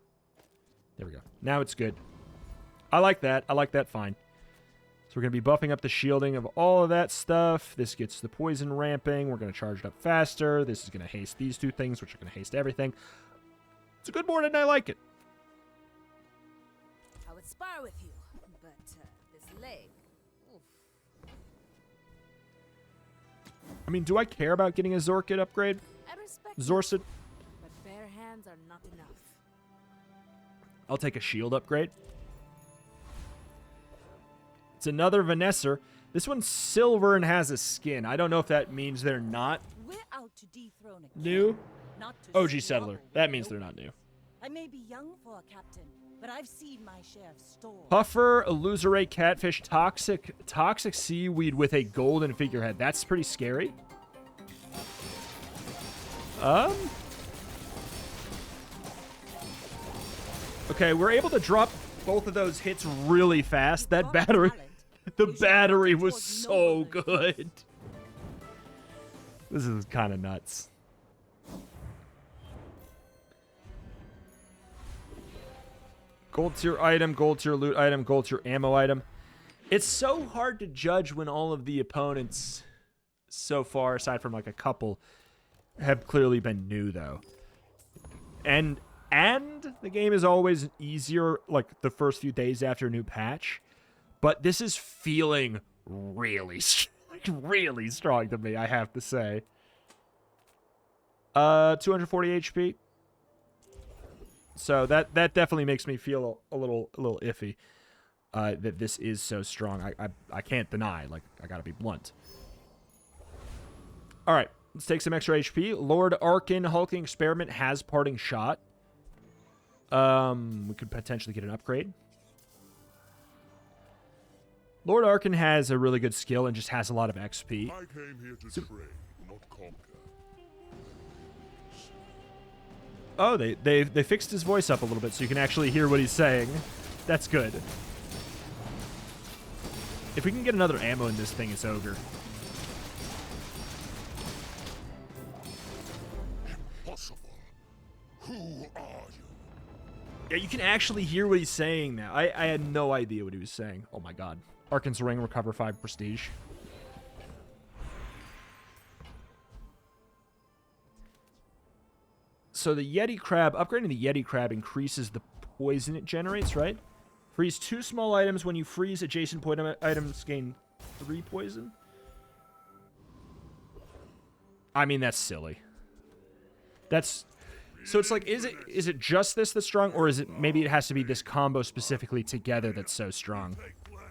There we go. Now it's good. I like that. I like that fine. So we're going to be buffing up the shielding of all of that stuff. This gets the poison ramping. We're going to charge it up faster. This is going to haste these 2 things, which are going to haste everything. It's a good board, and I like it. I would spar with you, but this leg. Oof. I mean, do I care about getting a Zorkid upgrade? I respect Zorsid? but bare hands are not enough. I'll take a shield upgrade. It's another Vanessa. This one's silver and has a skin. I don't know if that means they're not We're out to dethrone a king, new. not to OG squabble Settler. with That means nobody. they're not new. I may be young for a captain, but I've seen my share of storms. Puffer, Illusoray, Catfish, Toxic Seaweed with a golden figurehead. That's pretty scary. Okay, we're able to drop both of those hits really fast. That battery, the battery was so good. This is kind of nuts. Gold tier item, gold tier loot item, gold tier ammo item. It's so hard to judge when all of the opponents so far, aside from like a couple, have clearly been new though. And the game is always easier like the first few days after a new patch. But this is feeling really really strong to me, I have to say. 240 HP. So that definitely makes me feel a little iffy that this is so strong. I can't deny. Like, I gotta be blunt. All right, let's take some extra HP. Lord Arkin Hulking Experiment has Parting Shot. We could potentially get an upgrade. Lord Arkin has a really good skill and just has a lot of XP. I came here to train, not conquer. Oh, they fixed his voice up a little bit so you can actually hear what he's saying. That's good. If we can get another ammo in this thing, it's ogre. Impossible. Who are you? Yeah, you can actually hear what he's saying now. I had no idea what he was saying. Oh my god. Arkin's Ring, recover 5 prestige. So the Yeti Crab, upgrading the Yeti Crab increases the poison it generates, right? Freeze 2 small items. When you freeze, adjacent poison items gain 3 poison. I mean, that's silly. That's... So it's like, is it just this that's strong, or is it maybe it has to be this combo specifically together that's so strong? Take blank.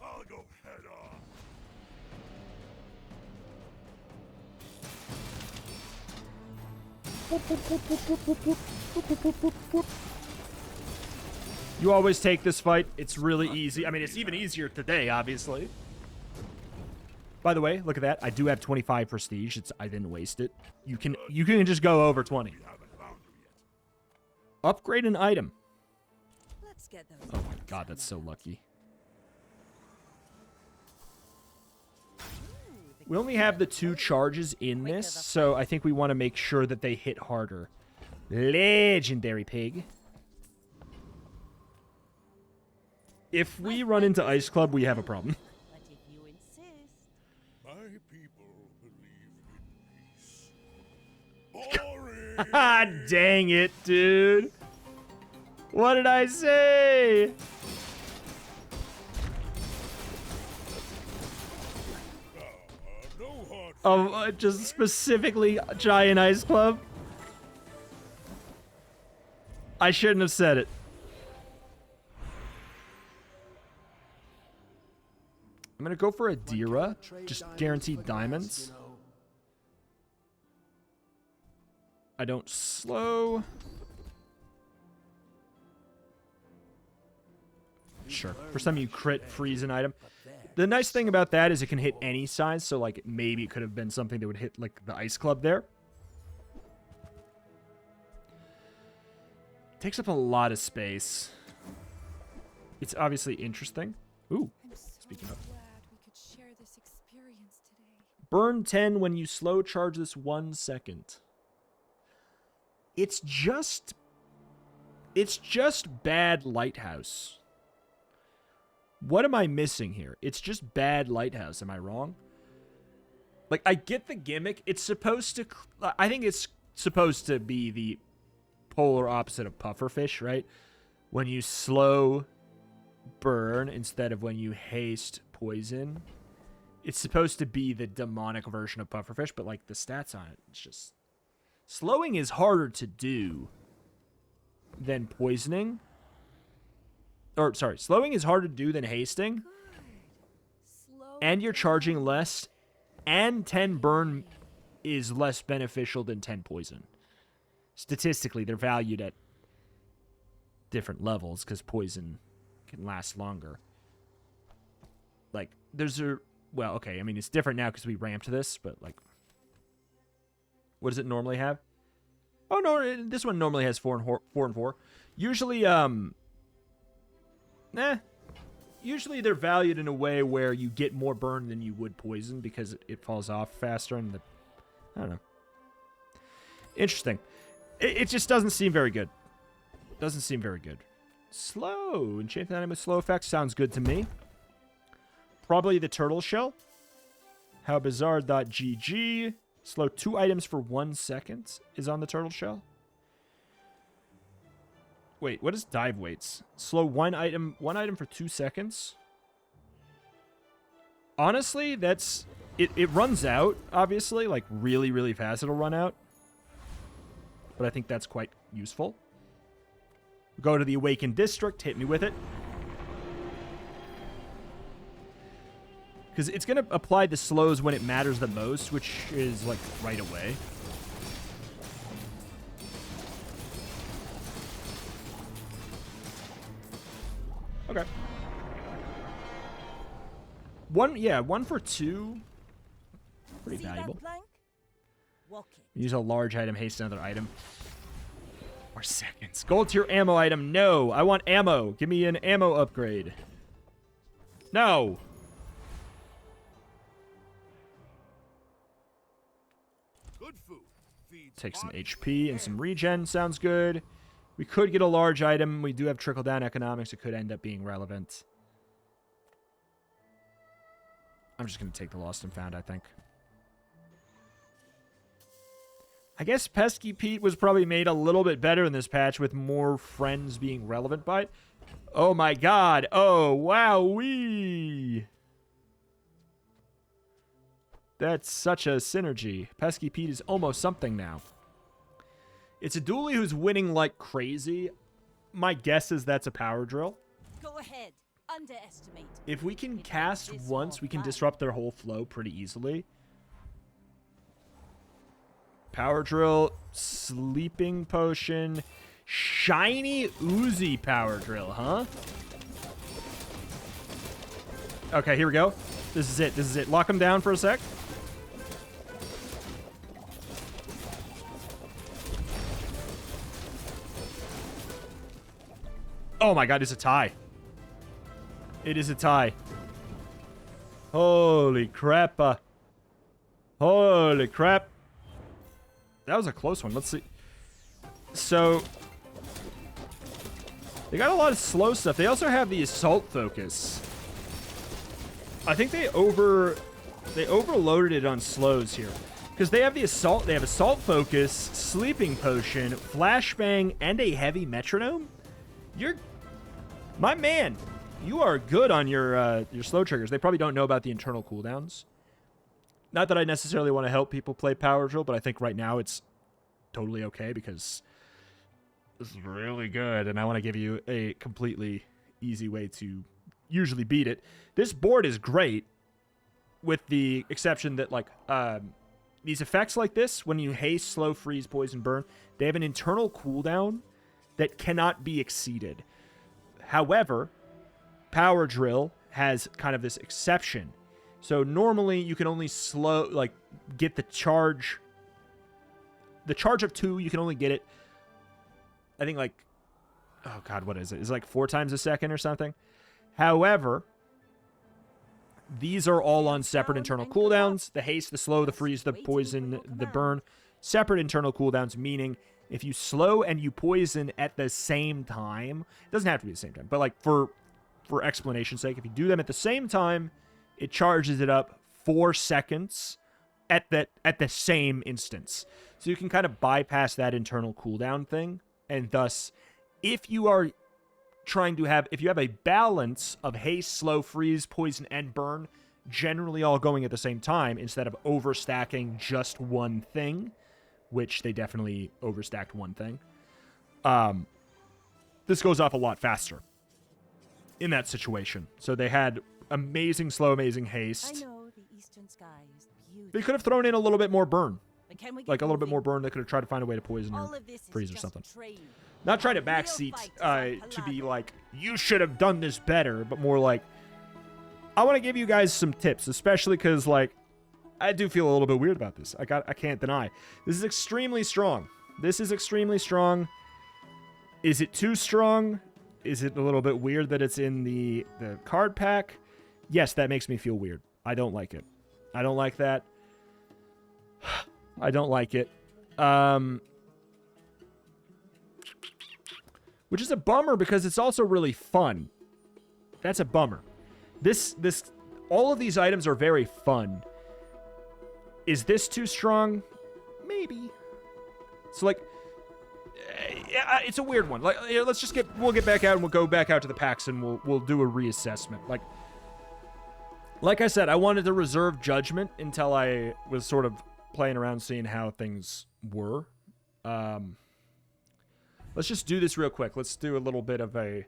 I'll go head on. You always take this fight. It's really easy. I mean, it's even easier today, obviously. By the way, look at that. I do have 25 prestige. I didn't waste it. You can just go over 20. Upgrade an item. Let's get those. Oh my god, that's so lucky. We only have the 2 charges in this, so I think we want to make sure that they hit harder. Legendary pig. If we run into Ice Club, we have a problem. But if you insist, My people believe in Dang it, dude. What did I say? Oh, just specifically Giant Ice Club? I shouldn't have said it. I'm gonna go for a Dira, just guaranteed diamonds. I don't slow. Sure. For some of you, crit freeze an item. The nice thing about that is it can hit any size, so like maybe it could have been something that would hit like the Ice Club there. Takes up a lot of space. It's obviously interesting. Ooh, speaking of. Burn 10 when you slow charge this 1 second. It's just bad Lighthouse. What am I missing here? It's just bad Lighthouse. Am I wrong? Like, I get the gimmick. It's supposed to... I think it's supposed to be the polar opposite of pufferfish, right? When you slow burn instead of when you haste poison. It's supposed to be the demonic version of pufferfish, but, like, the stats on it, it's just... Slowing is harder to do than poisoning. Or, sorry, slowing is harder to do than hasting. And you're charging less. And 10 burn is less beneficial than 10 poison. Statistically, they're valued at different levels because poison can last longer. Like, there's a... Well, okay, I mean, it's different now because we ramped this, but, like... What does it normally have? Oh, no, this one normally has 4 and 4. Usually, usually they're valued in a way where you get more burn than you would poison because it falls off faster and the... I don't know. Interesting. It just doesn't seem very good. Doesn't seem very good. Slow. Enchanted item with slow effects sounds good to me. Probably the turtle shell. Howbazaar.gg. Slow 2 items for 1 second is on the turtle shell. Wait, what is dive weights? Slow one item for 2 seconds. Honestly, that's it runs out, obviously, like really, really fast it'll run out. But I think that's quite useful. Go to the Awakened District, hit me with it. Because it's going to apply the slows when it matters the most, which is, like, right away. Okay. 1 for 2. Pretty valuable. Use a large item, haste another item. More seconds. Gold tier ammo item. No. I want ammo. Give me an ammo upgrade. No. Take some HP and some regen. Sounds good. We could get a large item. We do have trickle-down economics. It could end up being relevant. I'm just going to take the lost and found, I think. I guess Pesky Pete was probably made a little bit better in this patch with more friends being relevant by it. Oh my god. Oh, wow-wee. That's such a synergy. Pesky Pete is almost something now. It's a dually who's winning like crazy. My guess is that's a power drill. Go ahead. Underestimate. If we can cast once, we can disrupt their whole flow pretty easily. Power drill, sleeping potion, shiny Uzi power drill, huh? Okay, here we go. This is it. This is it. Lock him down for a sec. Oh my god, it's a tie. It is a tie. Holy crap. Holy crap. That was a close one. Let's see. So, they got a lot of slow stuff. They also have the assault focus. I think they overloaded it on slows here. Because they have the assault. They have assault focus, sleeping potion, flashbang, and a heavy metronome. You're, my man. You are good on your slow triggers. They probably don't know about the internal cooldowns. Not that I necessarily want to help people play Power Drill, but I think right now it's totally okay because this is really good, and I want to give you a completely easy way to usually beat it. This board is great, with the exception that, like, these effects like this, when you haste, slow, freeze, poison, burn, they have an internal cooldown that cannot be exceeded. However, Power Drill has kind of this exception. So normally you can only get the charge. The charge of 2, you can only get it, I think, like, oh god, what is it? It's like 4 times a second or something. However, these are all on separate internal cooldowns. The haste, the slow, the freeze, the poison, the burn. Separate internal cooldowns, meaning if you slow and you poison at the same time, it doesn't have to be the same time, but like for explanation's sake, if you do them at the same time, it charges it up 4 seconds at the same instance. So you can kind of bypass that internal cooldown thing, and thus, if you have a balance of haste, slow, freeze, poison, and burn, generally all going at the same time, instead of overstacking just one thing, which they definitely overstacked one thing, this goes off a lot faster in that situation. So they had amazing slow, amazing haste. I know the eastern sky is beautiful. They could have thrown in a little bit more burn. But can we Like get a little bit moving? more burn. They could have tried to find a way to poison All or of this is freeze or just something. training. Not trying to Real backseat fight is to be a like, you should have done this better, but more like, I want to give you guys some tips, especially because, like, I do feel a little bit weird about this. I can't deny. This is extremely strong. This is extremely strong. Is it too strong? Is it a little bit weird that it's in the card pack? Yes, that makes me feel weird. I don't like it. I don't like that. I don't like it. Which is a bummer because it's also really fun. That's a bummer. All of these items are very fun. Is this too strong? Maybe. So, like, it's a weird one. Like, we'll get back out and we'll go back out to the packs and we'll do a reassessment. Like I said, I wanted to reserve judgment until I was sort of playing around, seeing how things were. Let's just do this real quick. Let's do a little bit of a...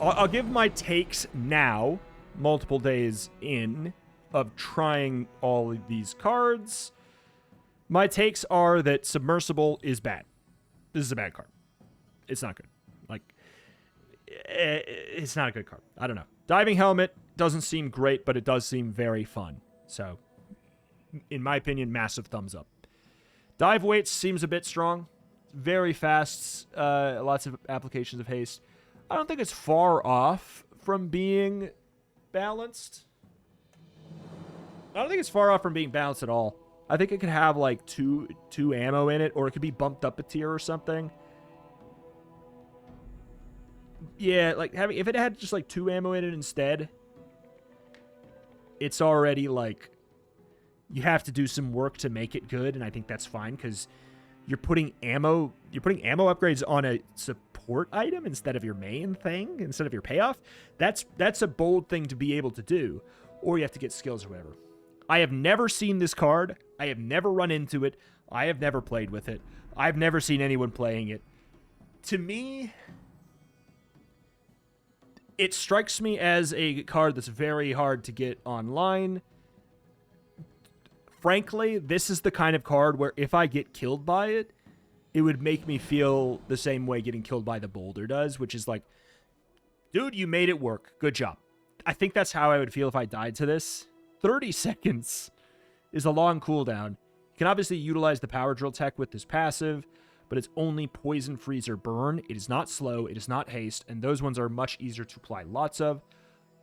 I'll give my takes now, multiple days in, of trying all of these cards. My takes are that Submersible is bad. This is a bad card. It's not good. Like, it's not a good card. I don't know. Diving Helmet doesn't seem great, but it does seem very fun. So, in my opinion, massive thumbs up. Dive Weights seems a bit strong. Very fast. Lots of applications of haste. I don't think it's far off from being balanced. I don't think it's far off from being balanced at all. I think it could have like two ammo in it, or it could be bumped up a tier or something. Yeah, like if it had just like 2 ammo in it instead, it's already like you have to do some work to make it good, and I think that's fine because you're putting ammo upgrades on a support item instead of your main thing, instead of your payoff. That's a bold thing to be able to do, or you have to get skills or whatever. I have never seen this card. I have never run into it. I have never played with it. I've never seen anyone playing it. To me, it strikes me as a card that's very hard to get online. Frankly, this is the kind of card where if I get killed by it, it would make me feel the same way getting killed by the boulder does, which is like, dude, you made it work. Good job. I think that's how I would feel if I died to this. 30 seconds is a long cooldown. You can obviously utilize the power drill tech with this passive, but it's only poison, freeze, or burn. It is not slow. It is not haste, and those ones are much easier to apply lots of.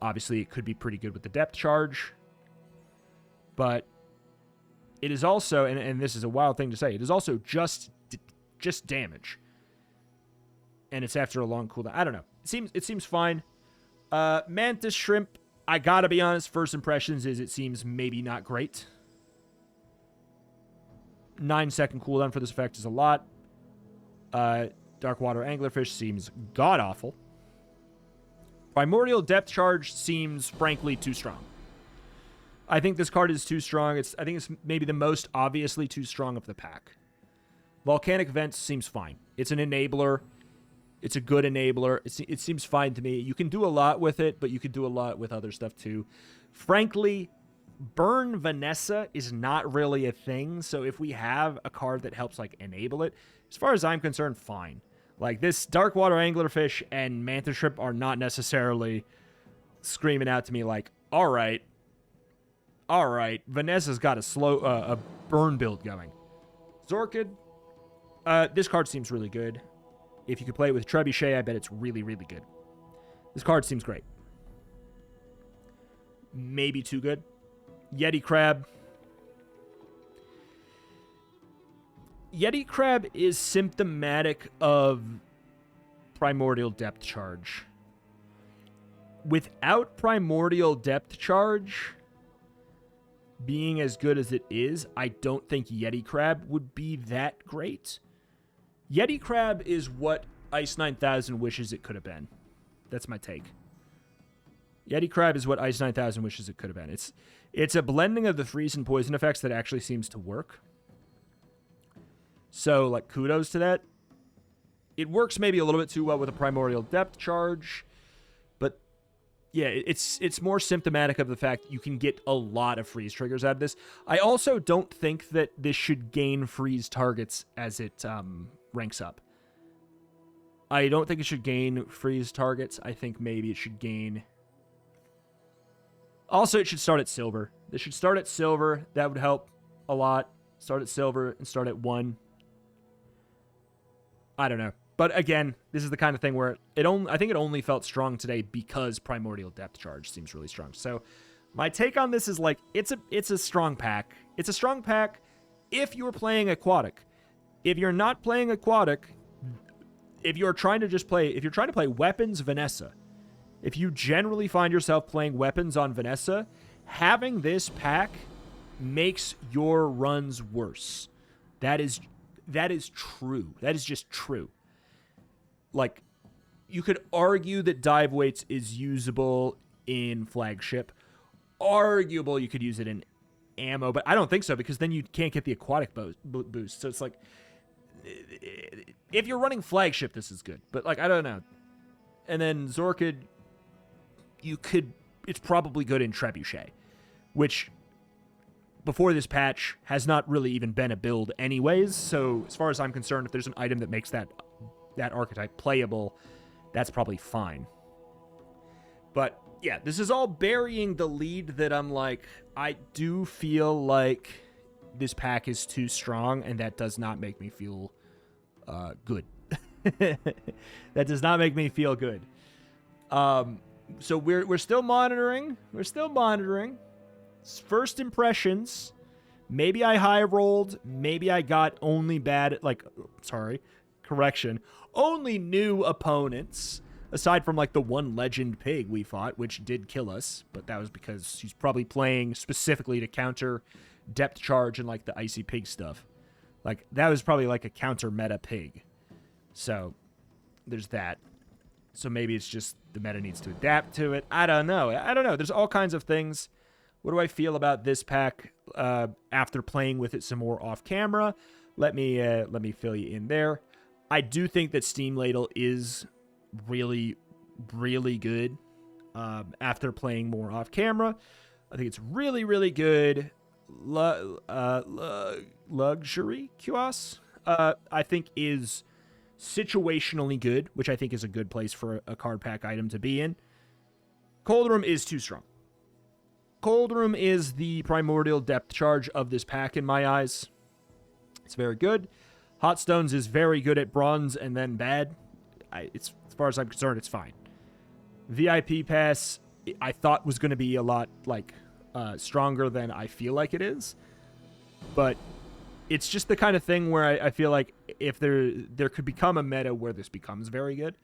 Obviously, it could be pretty good with the depth charge, but it is also, and this is a wild thing to say, it is also just damage, and it's after a long cooldown. I don't know. It seems fine. Mantis Shrimp, I gotta be honest, first impressions is it seems maybe not great. 9-second cooldown for this effect is a lot. Dark Water Anglerfish seems god-awful. Primordial Depth Charge seems, frankly, too strong. I think this card is too strong. I think it's maybe the most obviously too strong of the pack. Volcanic Vents seems fine. It's an enabler. It's a good enabler. It seems fine to me. You can do a lot with it, but you can do a lot with other stuff too. Frankly, Burn Vanessa is not really a thing, so if we have a card that helps like enable it, as far as I'm concerned, fine. Like this Dark Water Anglerfish and Manta Shrimp are not necessarily screaming out to me like, all right, Vanessa's got a burn build going. Zorkid, this card seems really good. If you could play it with Trebuchet, I bet it's really, really good. This card seems great. Maybe too good. Yeti Crab. Yeti Crab is symptomatic of Primordial Depth Charge. Without Primordial Depth Charge being as good as it is, I don't think Yeti Crab would be that great. Yeti Crab is what Ice 9000 wishes it could have been. That's my take. Yeti Crab is what Ice 9000 wishes it could have been. It's a blending of the freeze and poison effects that actually seems to work. So, like, kudos to that. It works maybe a little bit too well with a Primordial Depth Charge. But, yeah, it's more symptomatic of the fact you can get a lot of freeze triggers out of this. I also don't think that this should gain freeze targets as it ranks up. I don't think it should gain freeze targets. I think maybe it should gain... Also, it should start at silver. This should start at silver. That would help a lot. Start at silver and start at 1. I don't know. But again, this is the kind of thing where I think it only felt strong today because Primordial Depth Charge seems really strong. So my take on this is like, it's a strong pack. It's a strong pack if you're playing aquatic. If you're not playing aquatic, if you're trying to play weapons Vanessa, if you generally find yourself playing weapons on Vanessa, having this pack makes your runs worse. That is true. That is just true. Like, you could argue that dive weights is usable in flagship. Arguable you could use it in ammo, but I don't think so because then you can't get the aquatic boost. So it's like, if you're running flagship, this is good. But like, I don't know. And then Zorkid, it's probably good in Trebuchet, which before this patch has not really even been a build anyways. So as far as I'm concerned, if there's an item that makes that archetype playable, that's probably fine. But yeah, this is all burying the lead that I'm like, I do feel like this pack is too strong, and that does not make me feel good. That does not make me feel good. So we're still monitoring. We're still monitoring. First impressions. Maybe I high rolled. Maybe I got only only new opponents. Aside from like the one legend pig we fought, which did kill us, but that was because he's probably playing specifically to counter depth charge and like the icy pig stuff. Like that was probably like a counter meta pig. So there's that. So maybe it's just the meta needs to adapt to it. I don't know. There's all kinds of things. What do I feel about this pack after playing with it some more off camera? Let me fill you in there. I do think that Steam Ladle is really, really good after playing more off camera. I think it's really, really good. Luxury QoS, I think is situationally good, which I think is a good place for a card pack item to be in. Cold Room is too strong. Cold Room is the primordial depth charge of this pack in my eyes. It's very good. Hot Stones is very good at bronze and then bad. It's as far as I'm concerned, it's fine. VIP Pass, I thought was going to be a lot stronger than I feel like it is, but it's just the kind of thing where I feel like if there could become a meta where this becomes very good.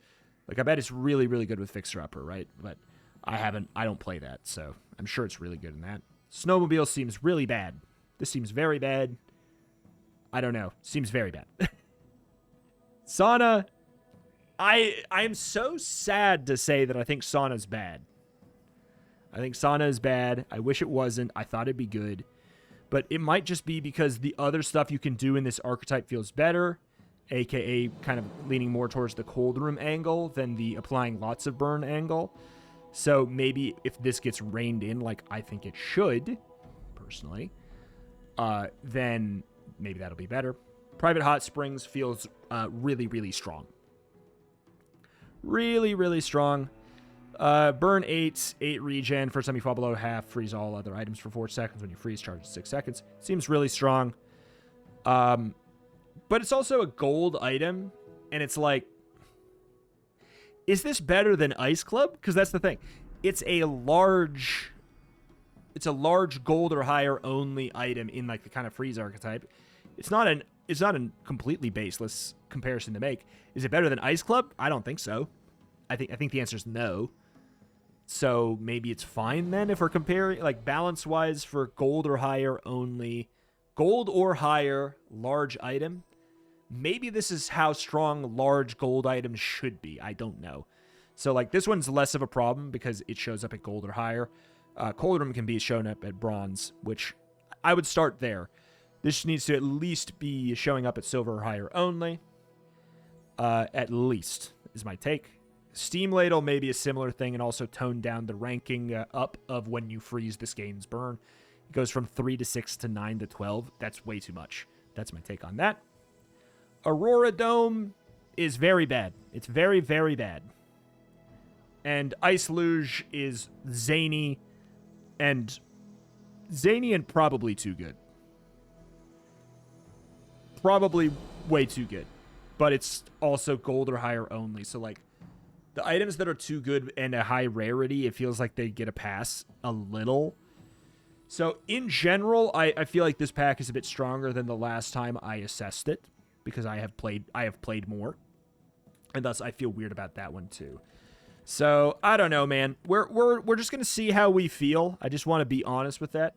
Like I bet it's really, really good with Fixer Upper, right? But I don't play that, so I'm sure it's really good in that. Snowmobile seems really bad. This seems very bad. I don't know. Seems very bad. Sauna, I am so sad to say that I think Sauna's bad. I think Sauna is bad. I wish it wasn't. I thought it'd be good. But it might just be because the other stuff you can do in this archetype feels better, aka kind of leaning more towards the cold room angle than the applying lots of burn angle. So maybe if this gets reined in like I think it should, personally, then maybe that'll be better. Private Hot Springs feels really, really strong. Really, really strong. Burn 8 regen. First time you fall below half, freeze all other items for 4 seconds. When you freeze, charge 6 seconds. Seems really strong. But it's also a gold item, and it's like, is this better than Ice Club? Because that's the thing. It's a large gold or higher only item in like the kind of freeze archetype. It's not a completely baseless comparison to make. Is it better than Ice Club? I don't think so. I think the answer is no. So maybe it's fine then if we're comparing like balance wise for gold or higher only, gold or higher large item. Maybe this is how strong large gold items should be. I don't know. So like this one's less of a problem because it shows up at gold or higher. Cold room can be shown up at bronze, which I would start there. This needs to at least be showing up at silver or higher only. At least is my take. Steam Ladle may be a similar thing and also tone down the ranking up of when you freeze this game's burn. It goes from 3 to 6 to 9 to 12. That's way too much. That's my take on that. Aurora Dome is very bad. It's very, very bad. And Ice Luge is zany and probably too good. Probably way too good. But it's also gold or higher only. So, like, the items that are too good and a high rarity, it feels like they get a pass a little. So, in general, I feel like this pack is a bit stronger than the last time I assessed it. Because I have played more. And thus, I feel weird about that one, too. So, I don't know, man. We're just going to see how we feel. I just want to be honest with that.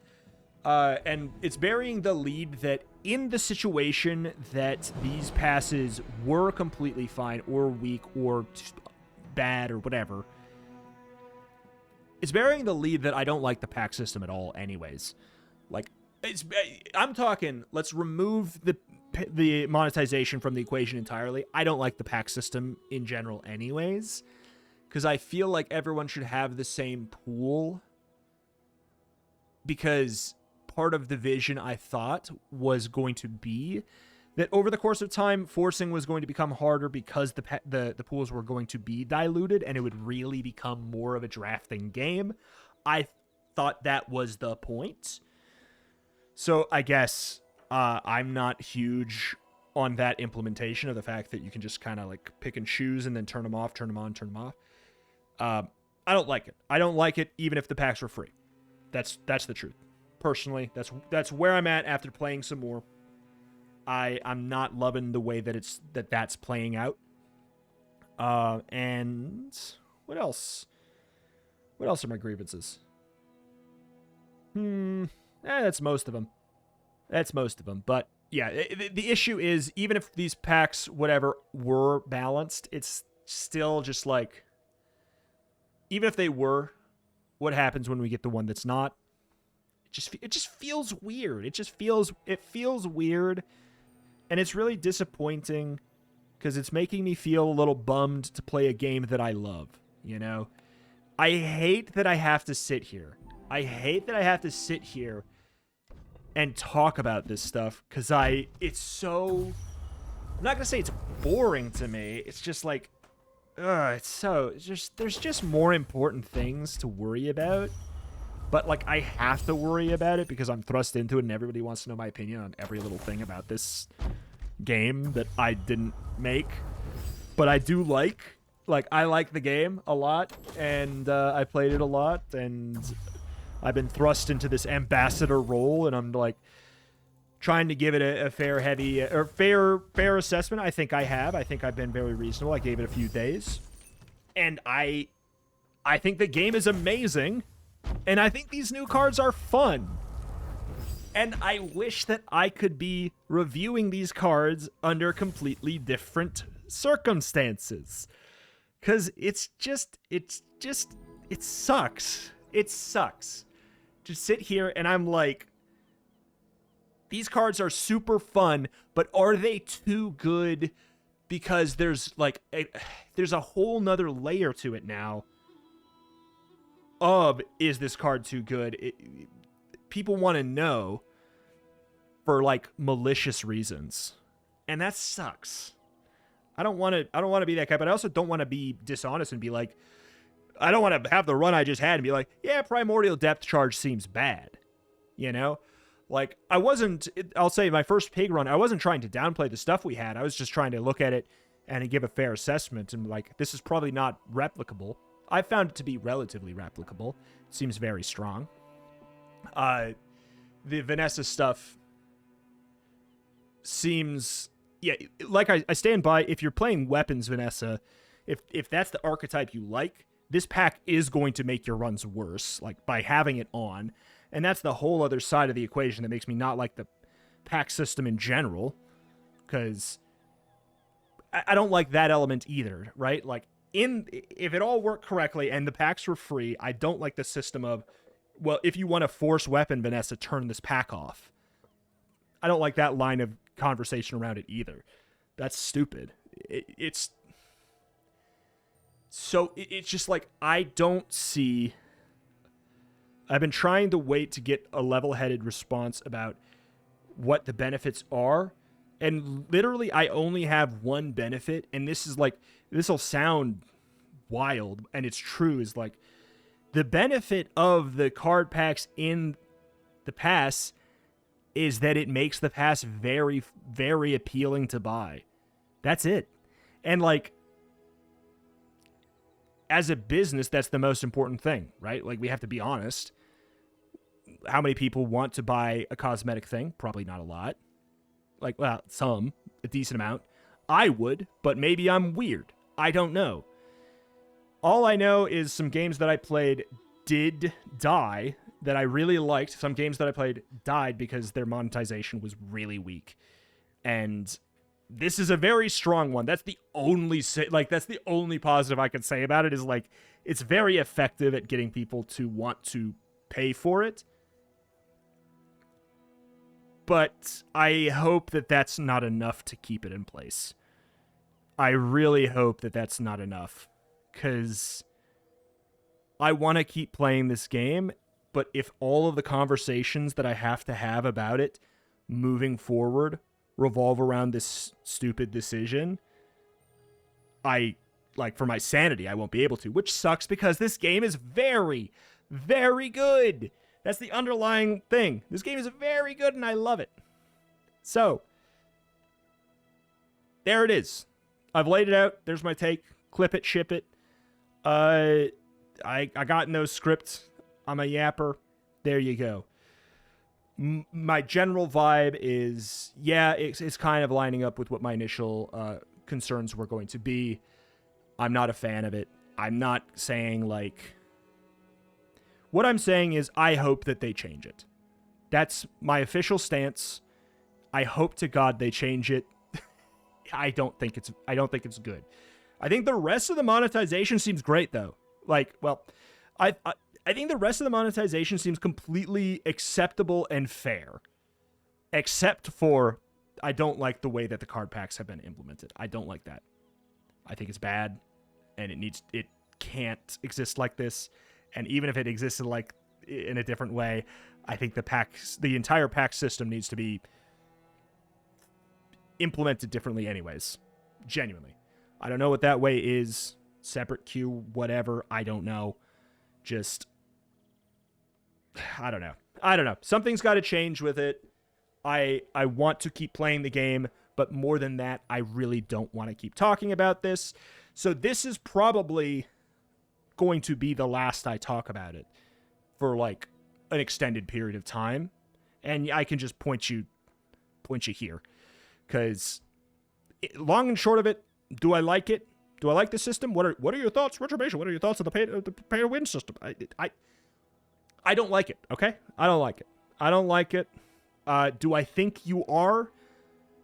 And it's burying the lead that in the situation that these passes were completely fine or weak or bad or whatever, it's burying the lead that I don't like the pack system at all anyways. Like, I'm talking, let's remove the monetization from the equation entirely. I don't like the pack system in general anyways, because I feel like everyone should have the same pool, because part of the vision I thought was going to be that over the course of time, forcing was going to become harder because the pools were going to be diluted and it would really become more of a drafting game. I thought that was the point. So I guess I'm not huge on that implementation of the fact that you can just kind of like pick and choose and then turn them off, turn them on, turn them off. I don't like it. I don't like it even if the packs were free. That's the truth. Personally, that's where I'm at after playing some more. I'm not loving the way that that's playing out. And what else? What else are my grievances? That's most of them. That's most of them. But yeah, the issue is even if these packs, whatever, were balanced, it's still just like, even if they were, what happens when we get the one that's not? It just feels weird. It feels weird, and it's really disappointing because it's making me feel a little bummed to play a game that I love, you know? I hate that I have to sit here. I hate that I have to sit here and talk about this stuff because it's so, I'm not going to say it's boring to me. It's just like, there's just more important things to worry about. But, like, I have to worry about it because I'm thrust into it and everybody wants to know my opinion on every little thing about this game that I didn't make. But I do like, I like the game a lot, and I played it a lot, and I've been thrust into this ambassador role, and I'm, like, trying to give it a fair assessment. I think I have. I think I've been very reasonable. I gave it a few days. And I think the game is amazing. And I think these new cards are fun. And I wish that I could be reviewing these cards under completely different circumstances. Because it sucks. It sucks to sit here and I'm like, these cards are super fun, but are they too good? Because there's like there's a whole nother layer to it now. Is this card too good? People want to know for like malicious reasons, and that sucks. I don't want to be that guy, but I also don't want to be dishonest and be like, I don't want to have the run I just had and be like, yeah, Primordial Depth Charge seems bad, you know? Like, I'll say my first pig run, I wasn't trying to downplay the stuff we had. I was just trying to look at it and give a fair assessment and like, this is probably not replicable. I found it to be relatively replicable. It seems very strong. The Vanessa stuff seems, yeah, like I stand by, if you're playing weapons, Vanessa, if that's the archetype you like, this pack is going to make your runs worse, like by having it on. And that's the whole other side of the equation that makes me not like the pack system in general, because I don't like that element either, right? Like, if it all worked correctly and the packs were free, I don't like the system of, well, if you want to force weapon, Vanessa, turn this pack off. I don't like that line of conversation around it either. That's stupid. It's just like, I don't see... I've been trying to wait to get a level-headed response about what the benefits are, and literally I only have one benefit, and this will sound wild, and it's true, is like, the benefit of the card packs in the pass is that it makes the pass very, very appealing to buy. That's it. And like, as a business, that's the most important thing, right? Like, we have to be honest. How many people want to buy a cosmetic thing? Probably not a lot. Like, well, a decent amount. I would, but maybe I'm weird. I don't know. All I know is some games that I played did die that I really liked. Some games that I played died because their monetization was really weak. And this is a very strong one. That's the only positive I can say about it, is like, it's very effective at getting people to want to pay for it. But I hope that that's not enough to keep it in place. I really hope that that's not enough, because I want to keep playing this game, but if all of the conversations that I have to have about it moving forward revolve around this stupid decision, for my sanity, I won't be able to, which sucks because this game is very, very good. That's the underlying thing. This game is very good and I love it. So, there it is. I've laid it out. There's my take. Clip it, ship it. I got no script. I'm a yapper. There you go. My general vibe is, yeah, it's kind of lining up with what my initial concerns were going to be. I'm not a fan of it. I'm not saying, like... What I'm saying is, I hope that they change it. That's my official stance. I hope to God they change it. I don't think it's good. I think the rest of the monetization seems great, though. Like, well, I think the rest of the monetization seems completely acceptable and fair. Except for, I don't like the way that the card packs have been implemented. I don't like that. I think it's bad, and it can't exist like this. And even if it existed like in a different way, I think the entire pack system needs to be implemented differently anyways. Genuinely. I don't know what that way is. Separate queue, whatever. I don't know. Just, I don't know. Something's got to change with it. I want to keep playing the game, but more than that, I really don't want to keep talking about this. So this is probably going to be the last I talk about it for like an extended period of time, and I can just point you here, because long and short of it, do I like it? Do I like the system? What are your thoughts, Retribution? What are your thoughts on the pay to win system? I don't like it. Okay, I don't like it. Do I think you are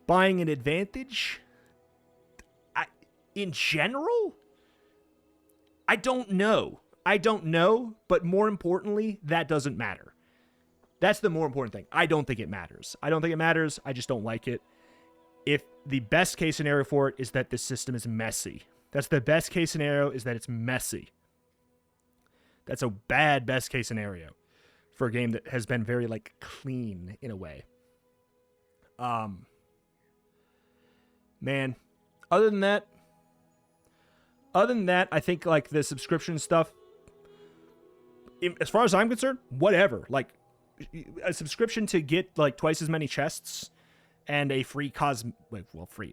buying an advantage? In general? I don't know. But more importantly, that doesn't matter. That's the more important thing. I don't think it matters. I just don't like it. If the best case scenario for it is that this system is messy. That's the best case scenario, is that it's messy. That's a bad best case scenario for a game that has been very, like, clean in a way. Man, other than that, I think, like, the subscription stuff, as far as I'm concerned, whatever. Like, a subscription to get, like, twice as many chests and a free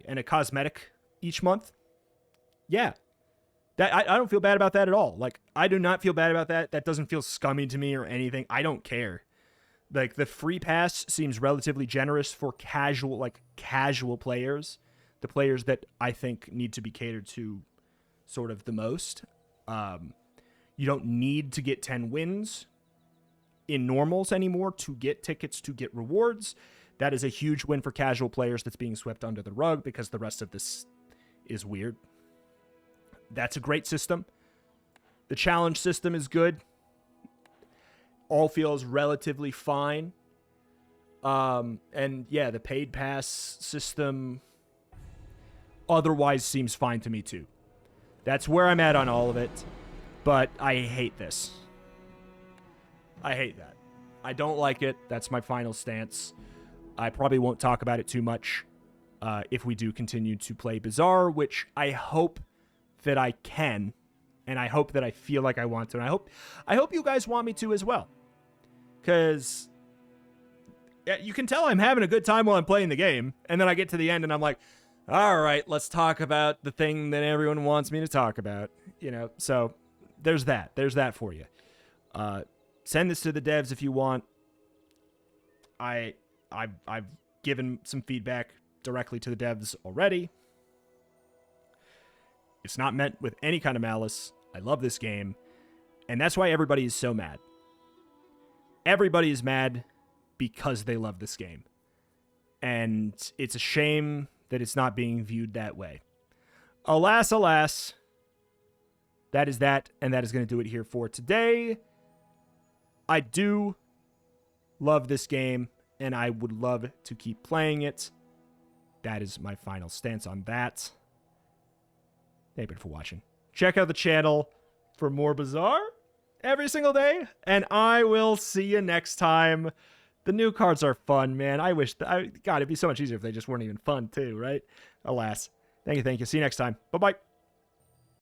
and a cosmetic each month. Yeah. That I don't feel bad about that at all. Like, I do not feel bad about that. That doesn't feel scummy to me or anything. I don't care. Like, the free pass seems relatively generous for casual players. The players that I think need to be catered to sort of the most. You don't need to get 10 wins in normals anymore to get tickets, to get rewards. That is a huge win for casual players that's being swept under the rug because the rest of this is weird. That's a great system. The challenge system is good. All feels relatively fine. And yeah, the paid pass system otherwise seems fine to me too. That's where I'm at on all of it. But I hate this. I hate that. I don't like it. That's my final stance. I probably won't talk about it too much if we do continue to play Bazaar, which I hope that I can, and I hope that I feel like I want to, and I hope you guys want me to as well, because you can tell I'm having a good time while I'm playing the game, and then I get to the end and I'm like, all right, let's talk about the thing that everyone wants me to talk about, you know. So there's that for you. Send this to the devs if you want. I've given some feedback directly to the devs already. It's not meant with any kind of malice. I love this game. And that's why everybody is so mad. Everybody is mad because they love this game. And it's a shame that it's not being viewed that way. Alas, alas. That is that, and that is going to do it here for today. I do love this game, and I would love to keep playing it. That is my final stance on that. Thank you for watching. Check out the channel for more Bazaar every single day, and I will see you next time. The new cards are fun, man. God, it'd be so much easier if they just weren't even fun too, right? Alas. Thank you. See you next time. Bye-bye.